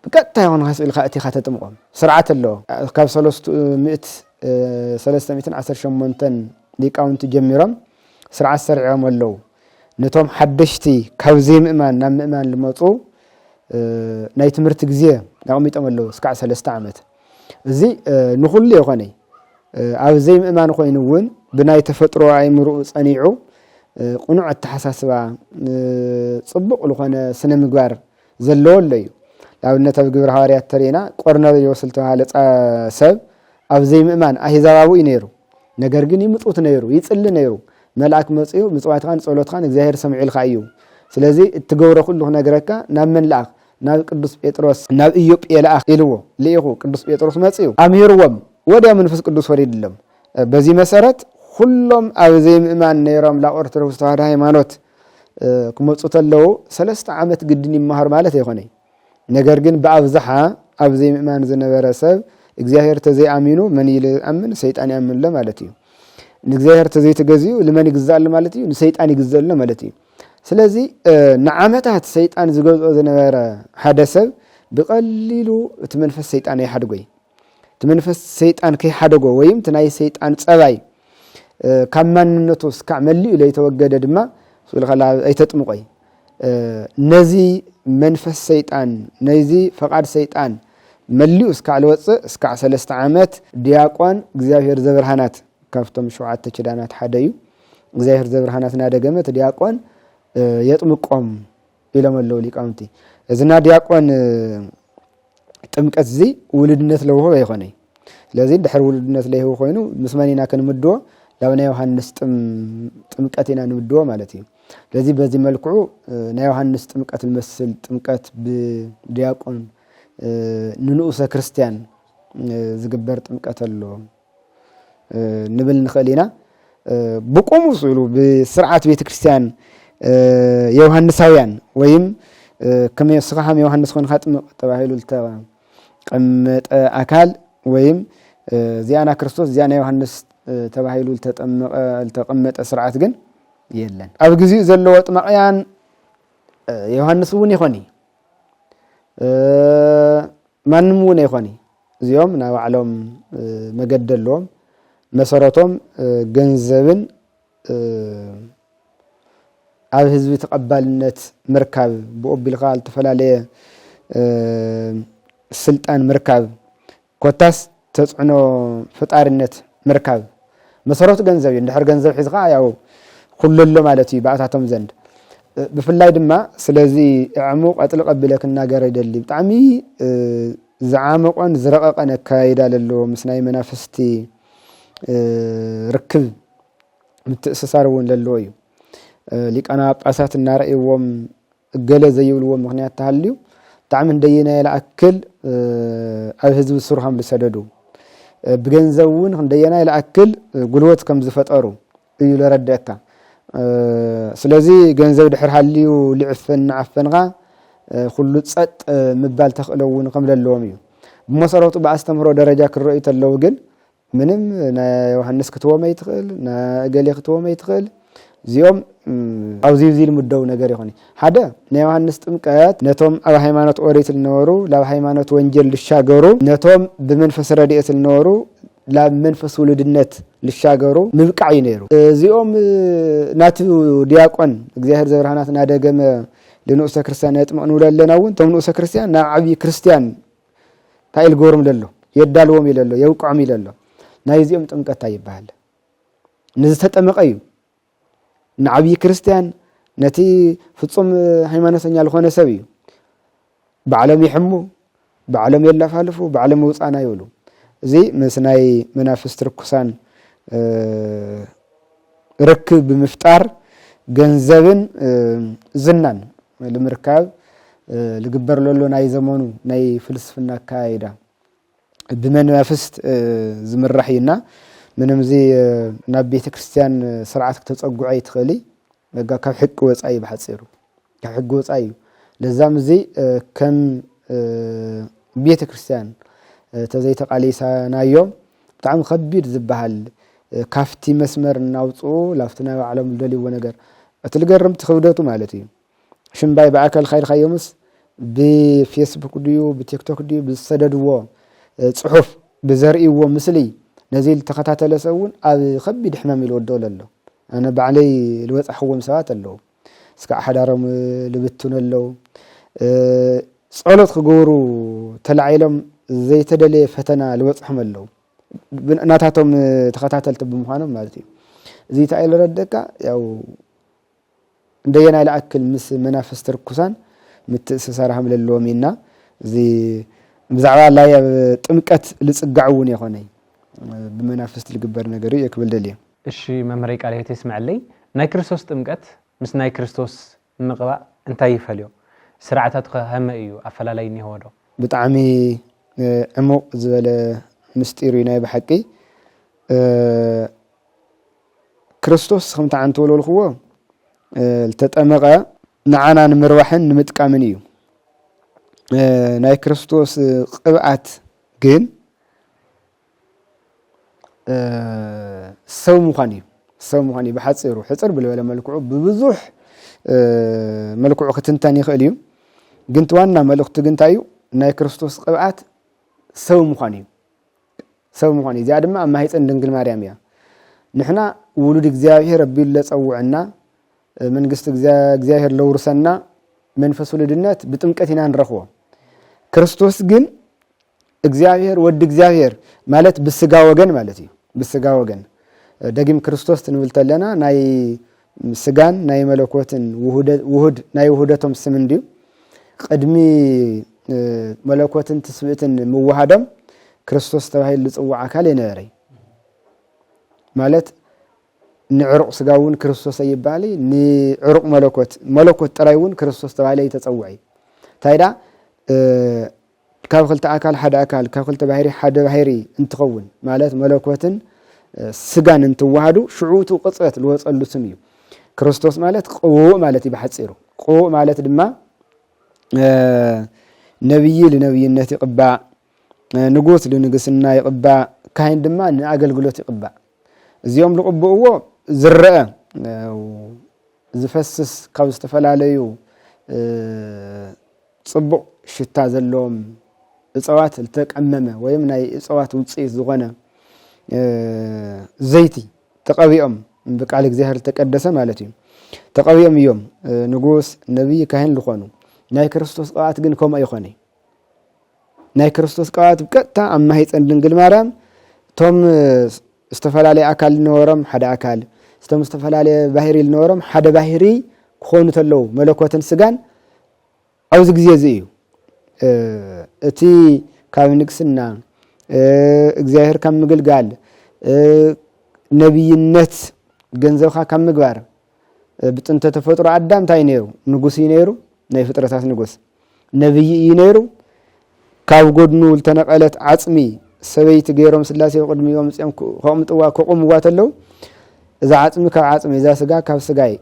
ብቀጥታ ይሆን ኢልካ እቲኻ ተጥምቆም ስርዓት ኣለዎ ካብ 318 ሊቃውንቲ ጀሚሮም ስርዓት ሰርዕዮም ኣለዉ ነቶም ሓደሽቲ ካብ ዘይምእማን ናብ ምእማን ልመጹ ናይ ትምህርቲ ግዜ ኣቕሚጦም ኣለዉ እስካዕ 3 ዓመት እዚ ንኹሉ ይኾነ ኣብ ዘይምእማን ኮይኑ እውን ብናይ ተፈጥሮ ኣእምሮኡ ጸኒዑ ቁኑዕ ኣተሓሳስባ ጽቡቕ ዝኾነ ስነ ምግባር ዘለዎ ኣሎ እዩ ለኣብነት ኣብ ግብረ ሐዋርያት ተሪእና ቆርኔሌዎስ ዝተባሃለ ሰብ ኣብ ዘይምእማን ኣሂዛባዊ እዩ ነይሩ ነገር ግን ይምጽውት ነይሩ ይጽሊ ነይሩ መልአክ መጽኡ ምጽዋትኻን ጸሎትኻን እግዚአብሔር ሰምዒልካ እዩ ስለዚ እትገብሮ ኩሉ ነገረካ ናብ መልአክ ናብ ቅዱስ ጴጥሮስ ናብ ኢዮጴ ለኣኽ ኢልዎ ልኢኹ ቅዱስ ጴጥሮስ መጽኡ ኣምሂርዎም ወዲያው መንፈስ ቅዱስ ወሪድሎም በዚህ መሰረት ሁሉም ኣብ ዘይምእማን ነይሮም ለኦርቶዶክስ ተዋህዶ ሃይማኖት ክመጹ ተለዉ 3 ዓመት ግድን ይመሃር ማለት አይኾነ ነገር ግን በአብዛሓ ኣብ ዘይምእማን ዝነበረ ሰብ እግዚአብሔር ተዘይኣሚኑ መን ይልአምን ሰይጣን ያምንለ ማለት እዩ ንእግዚአብሔር ተዘይተገዚኡ ለመን ይግዛል ማለት እዩ ንሰይጣን ይግዛል ማለት እዩ ስለዚ ንዓመታት ሰይጣን ዝገዝኦ ዝነበረ ሓደ ሰብ ብቀሊሉ እቲ መንፈስ ሰይጣን ይሓድጎይ እቲ መንፈስ ሰይጣን ከይሓደጎ ወይም እቲ ናይ ሰይጣን ጸባይ ካብ ማንነቱ እስካዕ መሊኡ ለይተወገደ ድማ ስልኸላ ኣይተጥምቆይ ነዚ መንፈስ ሰይጣን ነዚ ፈቃድ ሰይጣን መሊኡ እስካዕ ልወፅእ እስካዕ 3 ዓመት ዲያቆን እግዚአብሔር ዘብርሃናት ካብቶም 7 ኪዳናት ሓደ እዩ እግዚአብሔር ዘብርሃናት ናደገመት ዲያቆን የጥምቆም ኢሎም ኣለዉ ሊቃውንቲ እዝና ዲያቆን ጥምቀት እዚ ውልድነት ለውሆ ኣይኾነ ስለዚ ድሕሪ ውልድነት ለይሁ ኮይኑ ምስ መኒና ክንምድቦ ላብ ናይ ዮሐንስ ጥምቀት ኢና ንምድቦ ማለት እዩ ስለዚ በዚ መልክዑ ናይ ዮሐንስ ጥምቀት ልመስል ጥምቀት ብዲያቆን ንንኡሰ ክርስቲያን ዝግበር ጥምቀት ኣሎ ንብል ንኽእል ኢና ብቆሙ ስሉ ብስርዓት ቤተ ክርስቲያን የዮሐንሳውያን ወይም ከም ስኻም ዮሐንስ ኮንካ ጥምቅ ተባሂሉ ዝተቀመጠ አካል ወይም ዚያና ክርስቶስ ዚያና ዮሐንስ ተባሂሉ ዝተቀመጠ ስርዓት ግን የለን ኣብ ግዚኡ ዘለዎ ጥማቅያን ዮሐንስ እውን ይኾኒ ማንም እውን ይኾኒ እዚኦም ናይ ባዕሎም መገደሎም መሰረቶም ገንዘብን ኣብ ህዝቢ ተቀባልነት ምርካብ ብኦቢልካ ዝተፈላለየ ስልጣን ምርካብ ኮታስ ተጽዕኖ ፈጣሪነት ምርካብ መሰረቱ ገንዘብ እዩ እንድሕር ገንዘብ ሒዝካ ያው ኩለሎ ማለት እዩ ባእታቶም ዘንድ ብፍላይ ድማ ስለዚ ዕሙቕ ቀጥል ቀብለ ክናገር ይደሊ ብጣዕሚ ዝዓመቆን ዝረቀቀን ኣካይዳ ዘለዎ ምስ ናይ መናፍስቲ ርክብ ምትእስሳርውን ለለዎ እዩ ሊቃና ጳጳሳት እናረእይዎም ገለ ዘይብልዎ ምክንያት ተሃልዩ ብጣዕሚ እንደየና ይለኣክል ኣብ ህዝቢ ስሩሃም ዝሰደዱ ብገንዘብ እውን እንደየና ይለኣክል ጉልበት ከም ዝፈጠሩ እዩ ለረድአካ ስለዚ ገንዘብ ድሕር ሃልዩ ልዕፈን ዓፈንኻ ኩሉ ጸጥ ምባል ተኽእለውን ከም ለለዎም እዩ ብመሰረቱ በአስተምሮ ደረጃ ክረዩ ተለው ግን ምንም ናይ ዮሐንስ ክትወመ ይትኽእል ናይ ገሌ ክትወመ ይትኽእል እዚኦም ኣብዚ ዚል ምደው ነገር ይኾን ሓደ ናይ ዮሐንስ ጥምቀት ነቶም ኣብ ሃይማኖት ኦሪት ዝነበሩ ላብ ሃይማኖት ወንጀል ልሻገሩ ነቶም ብመንፈስ ረድኤት ዝነበሩ ላብ መንፈስ ውልድነት ልሻገሩ ምብቃዕ እዩ ነይሩ እዚኦም ናቱ ዲያቆን እግዚአብሔር ዘብርሃናት ናደገመ ለንኡሰ ክርስቲያን ያጥምቅ ንብለለና እውን ቶም ንኡሰ ክርስቲያን ናብ ዓብይ ክርስቲያን ታይል ጎርም ለሎ የዳልዎም ይለሎ የውቃዕም ይለሎ ናይ እዚኦም ጥምቀት ይባሃል ንዝተጠመቀ እዩ ንዓብይ ክርስቲያን ነቲ ፍጹም ሃይማኖተኛ ዝኾነ ሰብ እዩ በዓለም ይሕሙ በዓለም የላፋልፉ በዓለም ውፃና ይብሉ እዚ ምስ ናይ መናፍስት ርኩሳን ርክብ ብምፍጣር ገንዘብን ዝናን ንምርካብ ልግበር ለሎ ናይ ዘመኑ ናይ ፍልስፍና አካይዳ ብመናፍስት ዝምራሕይና ምንም እዚ ናብ ቤተ ክርስቲያን ስርዓት ከተጸጉዐ ይትኽእሊ ካብ ሕቂ ወፃኢ በሓፂሩ ካብ ሕቂ ወፃኢ ለዛም እዚ ከም ቤተ ክርስቲያን ተዘይተቃሊሳናዮም ብጣዕሚ ከቢድ ዝበሃል ካፍቲ መስመር እናውፅኡ ላፍትና ባዕሎም ደልይዎ ነገር እቲ ልገርም ትኽብደቱ ማለት እዩ ሽምባይ በአካል ኻይድካዮምስ ብፌስቡክ ድዩ ብቲክቶክ ድዩ ብዝሰደድዎ ጽሑፍ ብዘርእይዎ ምስሊ ነዚ ተኸታተለ ሰውን ኣብ ከቢድ ሕማም ይልወደው ለሎ ኣነ ባዕለይ ልወፃሕዎም ሰባት ኣለዉ እስካዕ ሓዳሮም ልብቱን ኣለዉ ጸሎት ክገብሩ ተላዒሎም ዘይተደለየ ፈተና ልወፅሖም ኣለዉ ናታቶም ተኸታተልቲ ብምዃኖም ማለት እዩ እዚ እንታይ ልረደካ ያው እንደየና ይለኣክል ምስ መናፍስት ርኩሳን ምትእስሳርሃም ለለዎም ኢና እዚ ብዛዕባ ላይ ጥምቀት ልጽጋዕ እውን ይኾነይ ብመናፍስት ልግበር ነገር ይክብል ደልየ እሺ መምረይ ቃል ህይወት ይስማዓለይ ናይ ክርስቶስ ጥምቀት ምስ ናይ ክርስቶስ ምቕባእ እንታይ ይፈልዮ ስርዓታት ከመ እዩ ኣፈላላይ ንይወዶ ብጣዕሚ ዕሙቕ ዝበለ ምስጢር ናይ በሐቂ ክርስቶስ ከምታ ዓንተ ወለልኽዎ ዝተጠመቐ ንዓና ንምርዋሕን ንምጥቃምን እዩ ናይ ክርስቶስ ቅብኣት ግን ሰብ ምዃን እዩ ብሓፂሩ ሕፅር ብልበለ መልክዑ ብብዙሕ መልክዑ ክትንተን ይኽእል እዩ ግን ዋና መልእኽቱ ግን እንታይ እዩ ናይ ክርስቶስ ቅብኣት ሰብ ምዃን እዩ እዚኣ ድማ ኣብ ማህፀን ድንግል ማርያም እያ ንሕና ውሉድ እግዚአብሔር ኣቢሉ ለፀውዐና መንግስቲ እግዚአብሔር ለውርሰና መንፈስ ውልድነት ብጥምቀት ኢና ንረኽቦ ክርስቶስ ግን እግዚአብሔር ወዲ እግዚአብሔር ማለት ብስጋ ወገን ማለት እዩ ብስጋ ወገን ደጊም ክርስቶስ ትንብል ተለና ናይ ስጋን ናይ መለኮትን ውሁድ ናይ ውሁደቶም ስም እንዲዩ ቅድሚ መለኮትን ትስብእትን ምዋሃዶም ክርስቶስ ተባሂሉ ዝፅዋዕ አካል የነበረ ማለት ንዕሩቅ ስጋውን ክርስቶስ ይባል ንዕሩቅ መለኮት ጥራይውን ክርስቶስ ተባሂሉ ይተፀውዕ ታይዳ ካብ ክልተ አካል ሓደ አካል ካብ ክልተ ባህሪ ሓደ ባህሪ እንትኸውን ማለት መለኮትን ስጋን እንትዋሃዱ ሽዑቱ ቅጽበት ልወፀሉ ስም እዩ ክርስቶስ ማለት ቅቡእ ማለት ይበሓፂሩ ቅቡእ ማለት ድማ ነብይ ለነብይነት ይቅባእ ንጉስ ለንግስና ይቅባእ ካህን ድማ ንአገልግሎት ይቅባእ እዚኦም ልቅብእዎ ዝረአ ዝፈስስ ካብ ዝተፈላለዩ ጽቡቕ ሽታ ዘለዎም እጽዋት ዝተቀመመ ወይም ናይ እጽዋት ውጽኢት ዝኾነ ዘይቲ ተቀቢኦም በቃል እግዚአብሔር ተቀደሰ ማለት እዩ ተቀቢኦም እዮም ንጉስ ነብይ ካህን ልኾኑ ናይ ክርስቶስ ቅብኣት ግን ከምኡ ይኾነ ናይ ክርስቶስ ቅብኣት ብቀጥታ ኣብ ማህፀን ድንግል ማርያም ቶም ዝተፈላለዩ አካል ዝነበሮም ሓደ አካል ስቶም ዝተፈላለዩ ባህሪ ዝነበሮም ሓደ ባህሪ ክኾኑ ተለው መለኮትን ስጋን ኣብዚ ግዜ እዚ እዩ እቲ ካብ ንግስና እግዚአብሔር ካብ ምግልጋል ነብይነት ገንዘብካ ካብ ምግባር ብጥንተ ተፈጥሮ አዳም ታይ ነይሩ ንጉስ ነይሩ ናይ ፍጥረታት ንጉስ ነብይ ነይሩ ካብ ጎድኑ ዝተነቀለት ዓጽሚ ሰበይቲ ገይሮም ስላሴ ቅድሚዮም ጽም ከቅምጥዋ ከቆምዋ ተለው እዛ ዓጽሚ ካብ ዓጽሚ እዛ ስጋ ካብ ስጋይ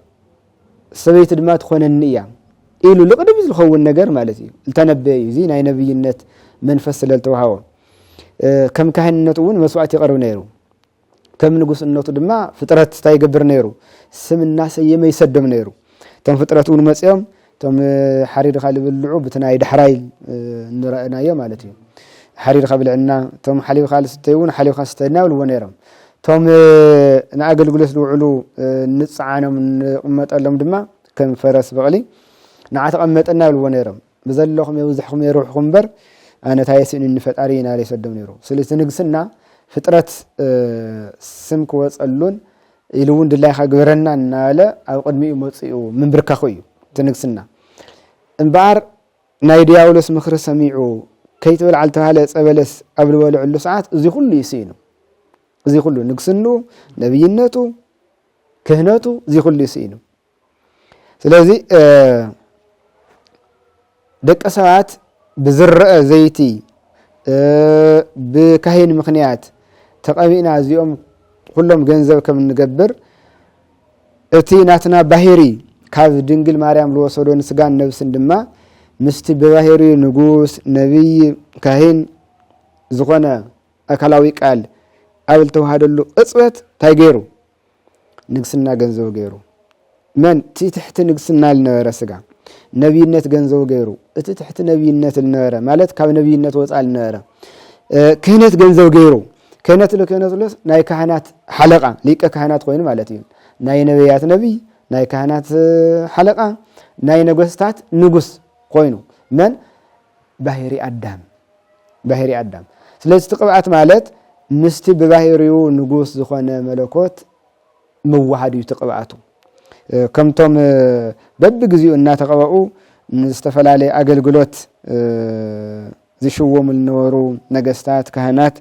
ሰበይቲ ድማ ትኾነኒ እያ ኢሉ ለቅድም ዝኸውን ነገር ማለት እዩ ዝተነበየ እዚ ናይ ነብይነት መንፈስ ስለልተዋሃቦ ከም ካህንነቱ እውን መስዋዕት ይቀርብ ነይሩ ከም ንጉስነቱ ድማ ፍጥረት ታይ ገብር ነይሩ ስምና ሰየመ ይሰደም ነይሩ ተም ፍጥረት እውን መጽዮም ተም ሓሪድኻ ልብልዑ ብትናይ ዳሕራይ ንራእናዮ ማለት እዩ ሓሪድኻ ብልዕና ተም ሓሊብኻ ልስተይውን ሓሊብኻ ስተና ይብልዎ ነይሮም ቶም ንኣገልግሎት ዝውዕሉ ንጽዓኖም ንቕመጠሎም ድማ ከም ፈረስ በቕሊ ንዓተቐመጠና ይብልዎ ነይሮም ብዘለኹም የውዝሕኩም የሩሕኩም በር ኣነ ታየስእኒ ንፈጣሪ ኢና ለይሰደም ነይሩ ስለዚህ ንግስና ፍጥረት ስም ክወጸሉን ኢሉውን ድላይኻ ግብረና እናለ ኣብ ቅድሚኡ መጽኡ ምንብርካኹ እዩ ትንግስና እምባር ናይ ዲያብሎስ ምክሪ ሰሚዑ ከይትበልዓል ተባለ ጸበለስ ኣብ ልበልዕሉ ሰዓት እዚ ሁሉ ይስኢኑ እዚ ሁሉ ንግስኑ ነብይነቱ ክህነቱ እዚ ሁሉ ይስኢኑ ስለዚህ ደቀ ሰባት ብዝረአ ዘይቲ ብካህን ምክንያት ተቀቢና እዚኦም ሁሉም ገንዘብ ከም ንገብር እቲ ናትና ባህሪ ካብ ድንግል ማርያም ልወሰዶ ንስጋን ነብስን ድማ ምስቲ በባህሪ ንጉስ ነብይ ካህን ዝኾነ አካላዊ ቃል አብል ተዋሃደሉ ቅጽበት ታይ ገይሩ ንግስና ገንዘብ ገይሩ መን ትሕቲ ንግስና ልነበረ ስጋ ነብይነት ገንዘብ ገይሩ እቲ ትሕቲ ነብይነት ልነበረ ማለት ካብ ነብይነት ወጻል ነበረ ክህነት ገንዘብ ገይሩ ክህነት ለክህነትለስ ናይ ካህናት ሓለቃ ሊቀ ካህናት ኮይኑ ማለት እዩ ናይ ነብያት ነብይ ናይ ካህናት ሓለቃ ናይ ነገስታት ንጉስ ኮይኑ መን ባህሪ አዳም ስለዚህ ተቀባአት ማለት ምስቲ በባህሪው ንጉስ ዝኾነ መለኮት መዋሃድ እዩ ተቀባአቱ ከምቶም በብግዚኡ እናተቀባኡ ንስተፈላለየ አገልግሎት ዝሽወሙ ልነበሩ ነገስታት ካህናት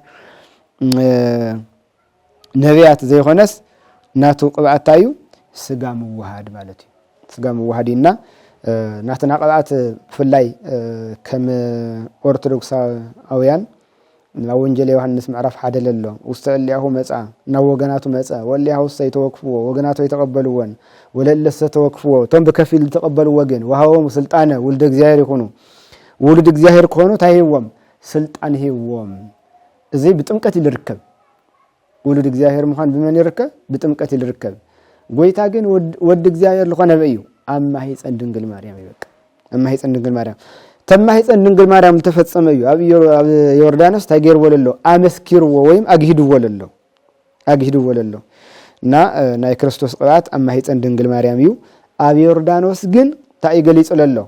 ነቢያት ዘይኾነስ ናቱ ቅብአታዩ ስጋ መዋሃድ ማለት እዩ ስጋ መዋሃድና ናትና ቅብአት ፍላይ ከም ኦርቶዶክሳውያን ናብ ወንጌል ዮሐንስ ምዕራፍ 1 ለሎ ወስተልያሁ መጻ ናብ ወገናቱ መጻ ወልያሁ ሰይተወክፍዎ ወገናቱ ይተቀበሉወን ወለለሰ ተወክፍዎ ቶም በከፊል ተቀበሉ ወገን ወሃቦም ስልጣነ ወልደ እግዚአብሔር ይኹኑ ወልደ እግዚአብሔር ከሆኑ ታይዎም ስልጣን ሄዎም እዚ ብጥምቀት ይልርከብ ወልደ እግዚአብሔር ምዃን በመን ይርከብ ብጥምቀት ይልርከብ ጎይታ ግን ወድ እግዚአብሔር ለኾነ በዩ አማሂ ጸንድንግል ማርያም ይበቃ አማሂ ጸንድንግል ማርያም ተማሂ ጸንድንግል ማርያም ተፈጸመ እዩ ኣብ ዮርዳኖስ ታገር ወለሎ አመስኪርዎ ወይም አግሂድዎ ወለሎ እና ናይ ክርስቶስ ቅባት አማሂ ጸንድንግል ማርያም እዩ ኣብ ዮርዳኖስ ግን ታይ ገሊጽለሎ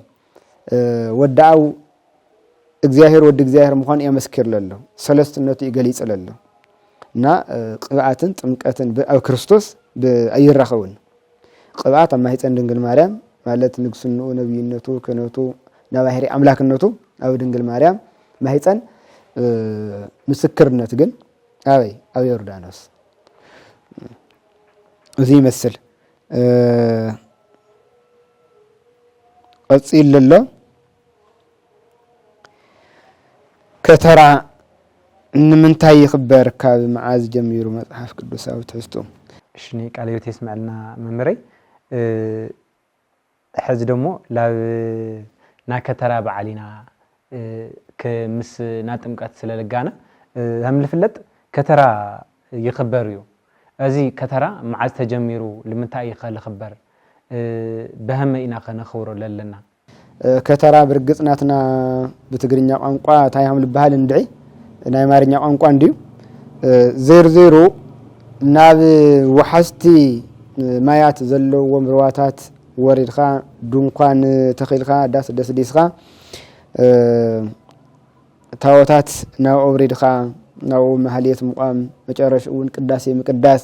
ወዳው እግዚአብሔር ወድ እግዚአብሔር ምዃን ያመስክር ለሎ ሰለስትነቱ ይገሊጽለሎ እና ቅባትን ጥምቀትን ኣብ ክርስቶስ በአይራኸውን ቅባት አማሂ ጸንድንግል ማርያም ማለት ንግስኑ ነብይነቱ ክህነቱ ናባህሪ አምላክነቱ ኣብ ድንግል ማርያም ማህፀን ምስክርነት ግን ኣብ ዮርዳኖስ እዚ ይመስል ቀጽል ለሎ ከተራ ንምንታይ ይኽበር ካብ መዓዝ ጀሚሩ መጽሐፍ ቅዱሳዊ ትሕዝቶ ሽኒ ቃልዮት ይስማዕልና መምረይ ሕዚ ደሞ ላብ ና ከተራ በዓሊና ከምስ ናጥምቀት ስለለጋና هم ልፍለጥ ከተራ ይኽበር እዩ እዚ ከተራ መዓዝ ተጀሚሩ ለምንታይ ይኽበር በህመ ኢና ከነኽብሮ ለለና ከተራ ብርግጽናትና በትግርኛ ቋንቋ ታይም ልባሃል እንድዒ ናይ ማርኛ ቋንቋ እንዲዩ ዜሮ ናብ ወሐስቲ ማያት ዘለዎ ምርዋታት ወሪድኻ ድንኳን ተኺልኻ ዳስ ደስዲስኻ ታወታት ናብ ኦብሪድኻ ናብ ማህሊት ሙቃም መጨረሻውን ቅዳሴ ምቅዳስ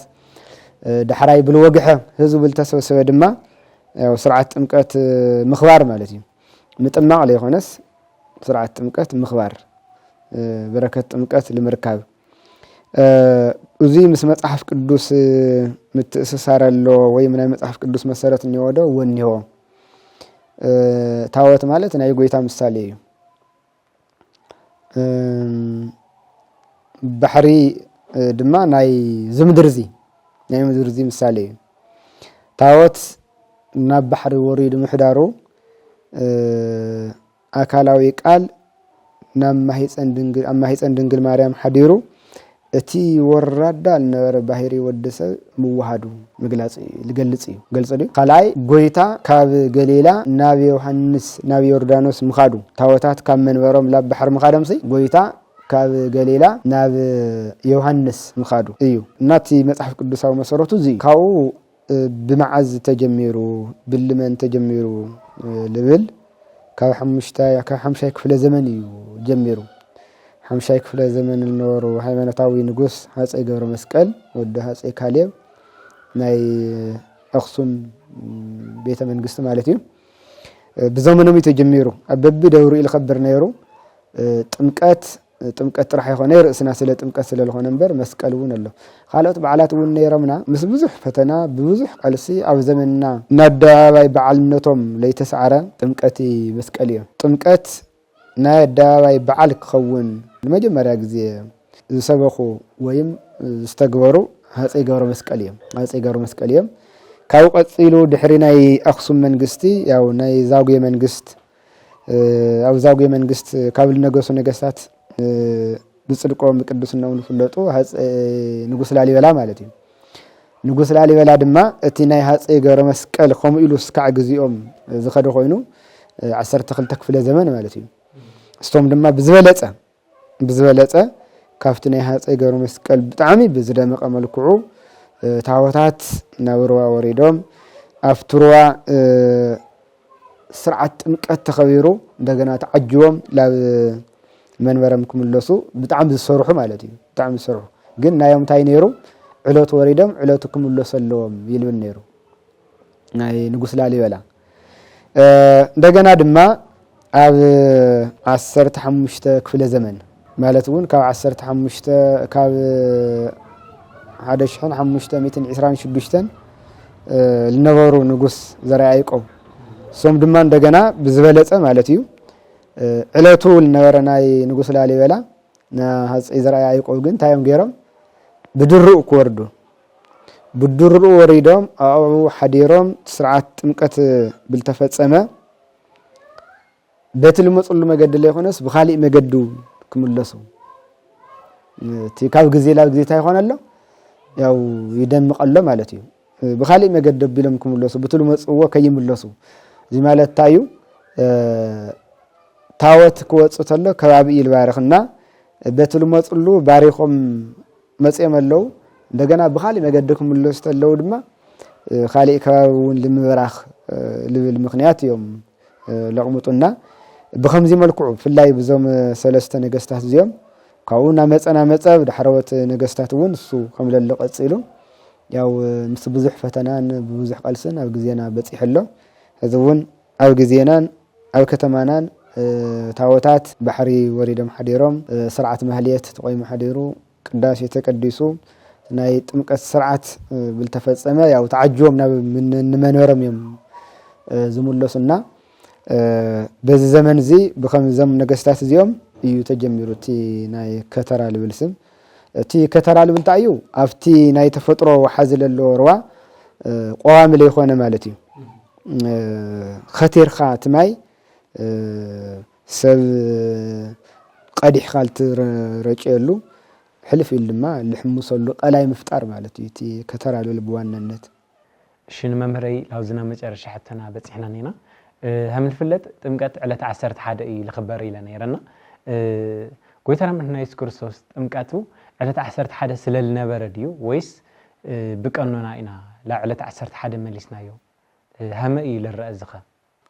ድሕራይ ብልወግሐ ህዝብ ልተሰበሰበ ድማ ያው ስርዓት ጥምቀት ምኽባር ማለት እዩ ምጥማቅ ለይኾነስ ስርዓት ጥምቀት ምኽባር በረከት ጥምቀት ለምርካብ እዙይ ምስ መጽሐፍ ቅዱስ ምትእስሳረሎ ወይ ምን መጽሐፍ ቅዱስ መሰረት እንይወዶ ወንይሆ ታወት ማለት ናይ ጎይታ ምሳሌ እዩ ባሕሪ ድማ ናይ ዝምድርዚ ምሳሌ እዩ ታወት ናብ ባሕሪ ወሪዱ ምሕዳሩ አካላዊ ቃል ናብ ማህፀን ድንግል ማርያም ሓዲሩ እቲ ወራዳ ልነበረ ባህሪ ወድሰብ ምዋሃዱ ልገልጽ እዩ ገልጽ እዩ ካልኣይ ጎይታ ካብ ገሊላ ናብ ዮሐንስ ናብ ዮርዳኖስ ምኻዱ ታወታት ካብ መንበሮም ናብ ባሕር ምኻዶምሲ ጎይታ ካብ ገሊላ ናብ ዮሐንስ ምኻዱ እዩ እናቲ መጽሐፍ ቅዱሳዊ መሰረቱ እዚ ካብኡ ብመዓዝ ተጀሚሩ ብልመን ተጀሚሩ ልብል ካብ 5 ክፍለ ዘመን እዩ ጀሚሩ 5 ክፍለ ዘመን ልነበሩ ሃይማኖታዊ ንጉስ ሃፀይ ገብረ መስቀል ወዲ ሃፀይ ካሌብ ናይ አክሱም ቤተ መንግስት ማለት እዩ ብዘመኑ ተጀሚሩ አበብ ደውሩ ኢልኸብር ነይሩ ጥምቀት ጥራሕ ይኾነ ርእስና ስለ ጥምቀት ስለ ለኾነ እንበር መስቀል እውን ኣሎ ካልኦት በዓላት እውን ነይሮምና ምስ ብዙሕ ፈተና ብብዙሕ ቃልሲ ኣብ ዘመንና ናዳባይ በዓልነቶም ለይተሰዓረ ጥምቀት መስቀል እዩ ጥምቀት ናይ አደባባይ በዓል ክኸውን ለመጀመሪያ ጊዜ ዝሰበኹ ወይም ዝተግበሩ ሃፀይ ገብረ መስቀል እዮም ካብ ቀፂሉ ድሕሪ ናይ አክሱም መንግስቲ ያው ናይ ዛጉዌ መንግስት ኣብ ዛጉዌ መንግስት ካብ ልነገሱ ነገስታት ብጽድቆም ቅዱስናው ንፍለጡ ንጉስ ላሊበላ ማለት እዩ ንጉስ ላሊበላ ድማ እቲ ናይ ሃፀይ ገብረ መስቀል ከምኡ ኢሉ ስካዕግዚኦም ዝኸደ ኮይኑ 12 ክፍለ ዘመን ማለት እዩ እስቶም ድማ ብዝበለጸ ካብቲ ናይ ሃፀይ ገብረ መስቀል ብጣዕሚ ብዝደመቐ መልክዑ ታወታት ናብ ሩባ ወሪዶም ኣብቲ ሩባ ስርዓት ጥምቀት ተኸቢሩ እንደገና ተዓጅቦም ናብ መንበረም ክምለሱ ብጣዕሚ ዝሰርሑ ማለት እዩ ብጣዕሚ ዝሰርሑ ግን ናዮም ታይ ነይሩ ዕለት ወሪዶም ዕለቱ ክምለሱ ኣለዎም ይልብል ነይሩ ናይ ንጉስ ላሊበላ እንደገና ድማ ኣብ 15 ክፍለ ዘመን ማለት እውን ካብ 15 ካብ 1526 ልነበሩ ንጉስ ዘርዓ ያዕቆብ ሶም ድማ እንደገና ብዝበለጸ ማለት እዩ ዕለቱ ልነበረ ናይ ንጉስ ላሊበላ ሃፀይ ዘርዓ ያዕቆብ ግን ታዮም ገይሮም ብድርኡ ክወርዱ ብድርኡ ወሪዶም ኣብኡ ሓዲሮም ስርዓት ጥምቀት ብልተፈጸመ በቲ ልመጽሉ መገዲ ለይኾነስ ብኻሊእ መገዲ ክምለሱ እቲ ካብ ግዜ ናብ ግዜ ታይ ኾነሎ ያው ይደምቀሎ ማለት እዩ ብኻሊእ መገዲ ቢሎም ክምለሱ በቲ ልመጽዎ ከይምለሱ እዚ ማለት ታዩ ታወት ክወጽእ ተሎ ከባቢ ይልባረኽና በቲ ልመጽሉ ባሪኾም መጽኦም ኣለው እንደገና ብኻሊእ መገዲ ክምለሱ ተለው ድማ ኻሊእ ከባቢ እውን ልምብራኽ ልብል ምኽንያት እዮም ለቕሙጡና ብኸምዚ መልክዑ ፍላይ ብዞም ሰለስተ ነገስታት እዚኦም ካብኡ ናመፀና መጸብ ድሕረወት ነገስታት እውን እሱ ከምለለ ቀፂሉ ያው ምስ ብዙሕ ፈተናን ብብዙሕ ቃልስን ኣብ ግዜና በፂሕሎ እዚ እውን ኣብ ግዜናን ኣብ ከተማናን ታወታት ባሕሪ ወሪዶም ሓዲሮም ስርዓት ማህልየት ተቆይሙ ሓዲሩ ቅዳሴ ተቀዲሱ ናይ ጥምቀት ስርዓት ብልተፈጸመ ያው ተዓጅቦም ናብ መንበሮም እዮም ዝምለሱና በዚ ዘመን እዚ ብከምዞም ነገስታት እዚኦም እዩ ተጀሚሩ እቲ ናይ ከተራ ልብል ስም እቲ ከተራ ልብል እንታይ እዩ ኣብቲ ናይ ተፈጥሮ ሓዚ ለሎ ሩባ ቆዋሚ ለይኾነ ማለት እዩ ኸቲርካ ትማይ ሰብ ቀዲሕካ ልትረጭየሉ ሕልፍ ኢሉ ድማ ልሕምሰሉ ቀላይ ምፍጣር ማለት እዩ እቲ ከተራ ልብል ብዋናነት ሽን መምህረይ ላውዝና መጨረሻ ሕተና በፂሕና ነና هم الفلت تمكت على تعسرت حدا لخبر إلى نيرنا قلت أنا من نايس كورسوس تمكتو على تعسرت حدا سللنا برديو ويس بكأننا إنا لا على تعسرت حدا مليسنا يو هم إلى الرأزقة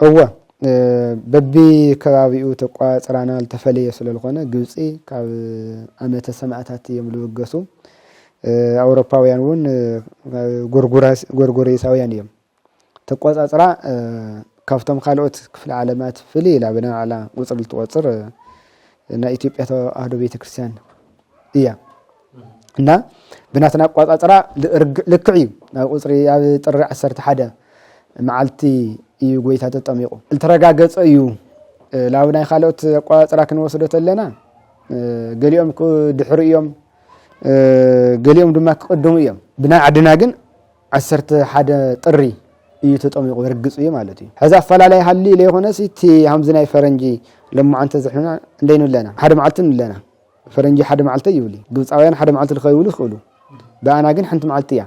هو ببي كراويو تقوى ترانا التفلية سلالغونا جزئي كاب أمة سمعتات يملو القصو أوروباويان ون غورغوريساويان يم تقوى ترى كافتم خالوت كفل علامات فلي لعبنا على وصل التواتر نا إثيوبيا أهدو بيت كريستيان إياه እና ብናትና ቋጻጽራ ልክዕዩ ናብ ቁጽሪ ኣብ ጥሪ 11 መዓልቲ እዩ ጎይታ ተጠሚቁ ዝተረጋገጸ እዩ ላብ ናይ ካልኦት ቋጻጽራ ክንወስዶ ተለና ገሊኦም ድሕሪ እዮም ገሊኦም ድማ ክቅድሙ እዮም ብናይ ዓድና ግን 11 ጥሪ እዩ ተጠሚቁ ይርግጽ እዩ ማለት እዩ ሕዛ ኣፈላላይ ሃሊ ለይኾነስ እቲ ሃምዝ ናይ ፈረንጂ ለማዓንተ ዝሕና እንደይኑ ለና ሓደ መዓልቲ ንለና ፈረንጂ ሓደ መዓልቲ ይውሊ ግብጻውያን ሓደ መዓልቲ ልኸይውሉ ይኽእሉ ባኣና ግን ሓንቲ መዓልቲ እያ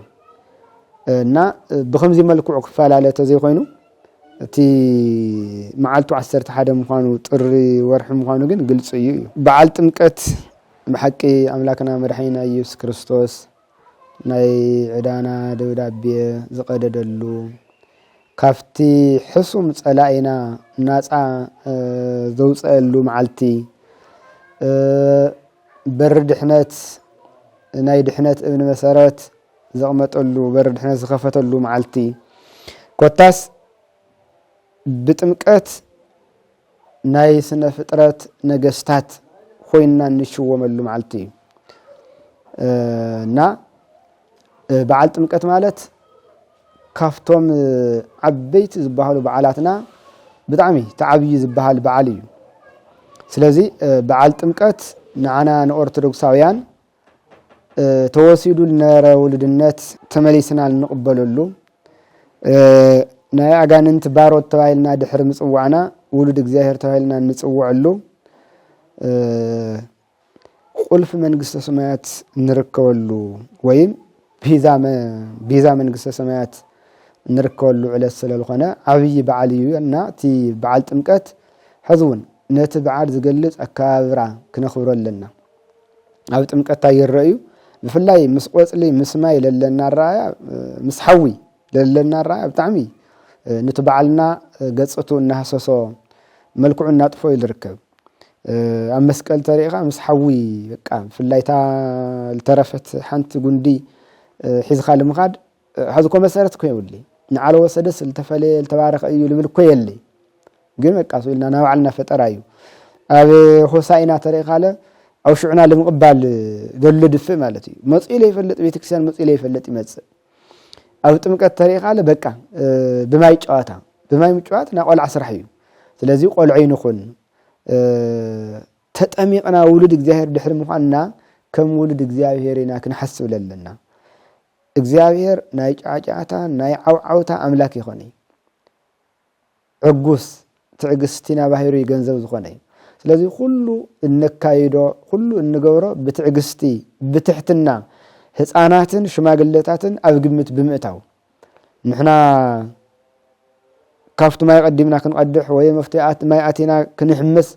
እና ብኸምዚ መልክዑ ክፈላለተ ዘይኮይኑ እቲ መዓልቱ 11 ምዃኑ ጥሪ ወርሒ ምዃኑ ግን ግልጽ እዩ በዓል ጥምቀት ብሓቂ ኣምላክና መድሓኒና ኢየሱስ ክርስቶስ ናይ ዕዳና ደብዳቤ ዝቀደደሉ ካፍቲ ሕሱም ጸላኢና ናጻ ዘውፀሉ መዓልቲ በር ድሕነት ናይ ድሕነት እብን መሰረት ዘቕመጠሉ በር ድሕነት ዝኸፈተሉ መዓልቲ ኮታስ ብጥምቀት ናይ ስነ ፍጥረት ነገስታት ኮይና ንሽወመሉ መዓልቲ እና በዓል ጥምቀት ማለት ካፍቶም ዓበይቲ ዝበሃሉ በዓላትና ብጣዕሚ ተዓብይ ዝበሃል በዓል እዩ ስለዚ በዓል ጥምቀት ንዓና ንኦርቶዶክሳውያን ተወሲዱ ልነበረ ውልድነት ተመሊስና ንቕበለሉ ናይ ኣጋንንት ባሮት ተባሂልና ድሕሪ ምጽዋዕና ውሉድ እግዚአብሔር ተባሂልና ንጽውዐሉ ቁልፍ መንግስተ ሰማያት ንርከበሉ ወይም ቢዛ መንግስተ ሰማያት ንርከበሉ ዕለት ስለዝኾነ ዓብይ በዓል እዩ እና እቲ በዓል ጥምቀት ሕዝውን ነቲ በዓል ዝገልጽ ኣከባብራ ክነኽብሮ ኣለና ኣብ ጥምቀት ይረአዩ ብፍላይ ምስ ቆጽሊ ምስ ማይ ለለና ራእያ ምስ ሓዊ ለለና ራእያ ብጣዕሚ ነቲ በዓልና ገጽቱ እናሃሰሶ መልክዑ እናጥፎ ይርከብ ኣብ መስቀል ተሪኻ ምስ ሓዊ በቃ ብፍላይታ ዝተረፈት ሓንቲ ጉንዲ ሒዝኻ ልምኻድ ሓዝኮ መሰረት ኮይውሊ ንዓለወ ሰደስ ዝተፈለየ ዝተባረኸ እዩ ልብል ኮ የለ ግን በቃ ስኢልና ናብ ባዕልና ፈጠራ እዩ ኣብ ሆሳኢና ተሪኻለ ኣብ ሽዑና ለምቕባል ደሎ ድፍእ ማለት እዩ መጽኡ ለይፈልጥ ቤተክርስቲያን መጽኡ ለይፈልጥ ይመጽእ ኣብ ጥምቀት ተሪኻለ በቃ ብማይ ጨዋታ ብማይ ምጭዋት ና ቆልዓ ስራሕ እዩ ስለዚ ቆልዑ ይንኹን ተጠሚቕና ውሉድ እግዚአብሔር ድሕሪ ምዃንና ከም ውሉድ እግዚአብሔር ኢና ክንሓስብ ለለና እግዚአብሔር ናይ ጫጫታ ናይ ዓውዓውታ ኣምላክ ይኾነ ዕጉስ ትዕግስቲና ባሂሩ ገንዘብ ዝኾነ ስለዚህ ሁሉ እንካይዶ ሁሉ እንገብሮ በትዕግስቲ በትሕትና ህፃናትን ሽማግለታትን ኣብ ግምት ብምእታው ንሕና ካፍቱ ማይ ቀዲምና ክንቀድሕ ወይ መፍትያት ማይ ኣቲና ክንሕመስ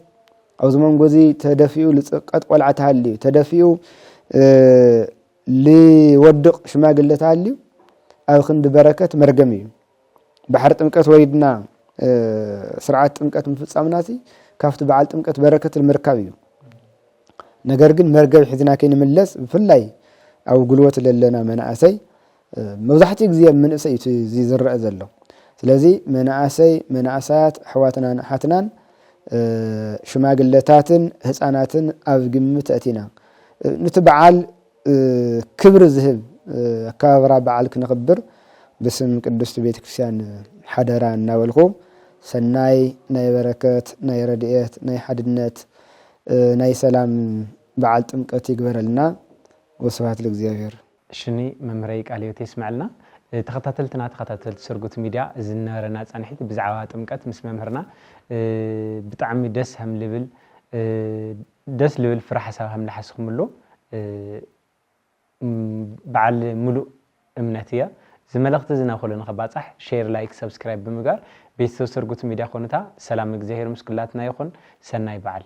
ኣብ ዘመንጎዚ ተደፊኡ ልጽቀጥ ቆልዓት ሃልዩ ተደፊኡ ሊወድቕ ሽማግለታ ሃልዩ ኣብ ክንዲ በረከት መርገም እዩ ባሕር ጥምቀት ወይድና ስርዓት ጥምቀት ምፍጻምናቲ ካፍቱ በዓል ጥምቀት በረከት ምርካብ እዩ ነገር ግን መርገብ ሒዝና ከይንምለስ ብፍላይ ኣብ ጉልበት ለለና መናእሰይ መብዛሕትኡ ግዜ መንእሰይ እቲ ዝረአ ዘሎ ስለዚ መናእሰያት ኣሕዋትናን ኣሓትናን ሽማግለታትን ህፃናትን ኣብ ግምት ኣቲና ነቲ በዓል ክብሪ ዝህብ ኣከባብራ በዓል ክንኽብር ብስም ቅድስቲ ቤተክርስቲያን ሓደራ እናበልኹ ሰናይ ናይ በረከት ናይ ረድኤት ናይ ሓድነት ናይ ሰላም በዓል ጥምቀት ይግበረልና ወስብሐት ለእግዚአብሔር ሽኒ መምረይ ቃልዮት ይስማዕልና ተኸታተልትና ተኸታተልቲ ስርጉት ሚድያ ዝነበረና ጻንሒት ብዛዕባ ጥምቀት ምስ መምህርና ብጣዕሚ ደስ ልብል ፍረ ሓሳብ ከም ዝሓስኹምሉ በዓል ሙሉእ እምነት እያ ዝመልእኽቲ ዝናኸሉ ንኸባጻሕ ሼር ላይክ ሰብስክራይብ ብምግባር ቤተሰብ ስርጉት ሚድያ ኮኑታ ሰላም እግዚአብሔር ምስ ኩላትና ይኹን ሰናይ በዓል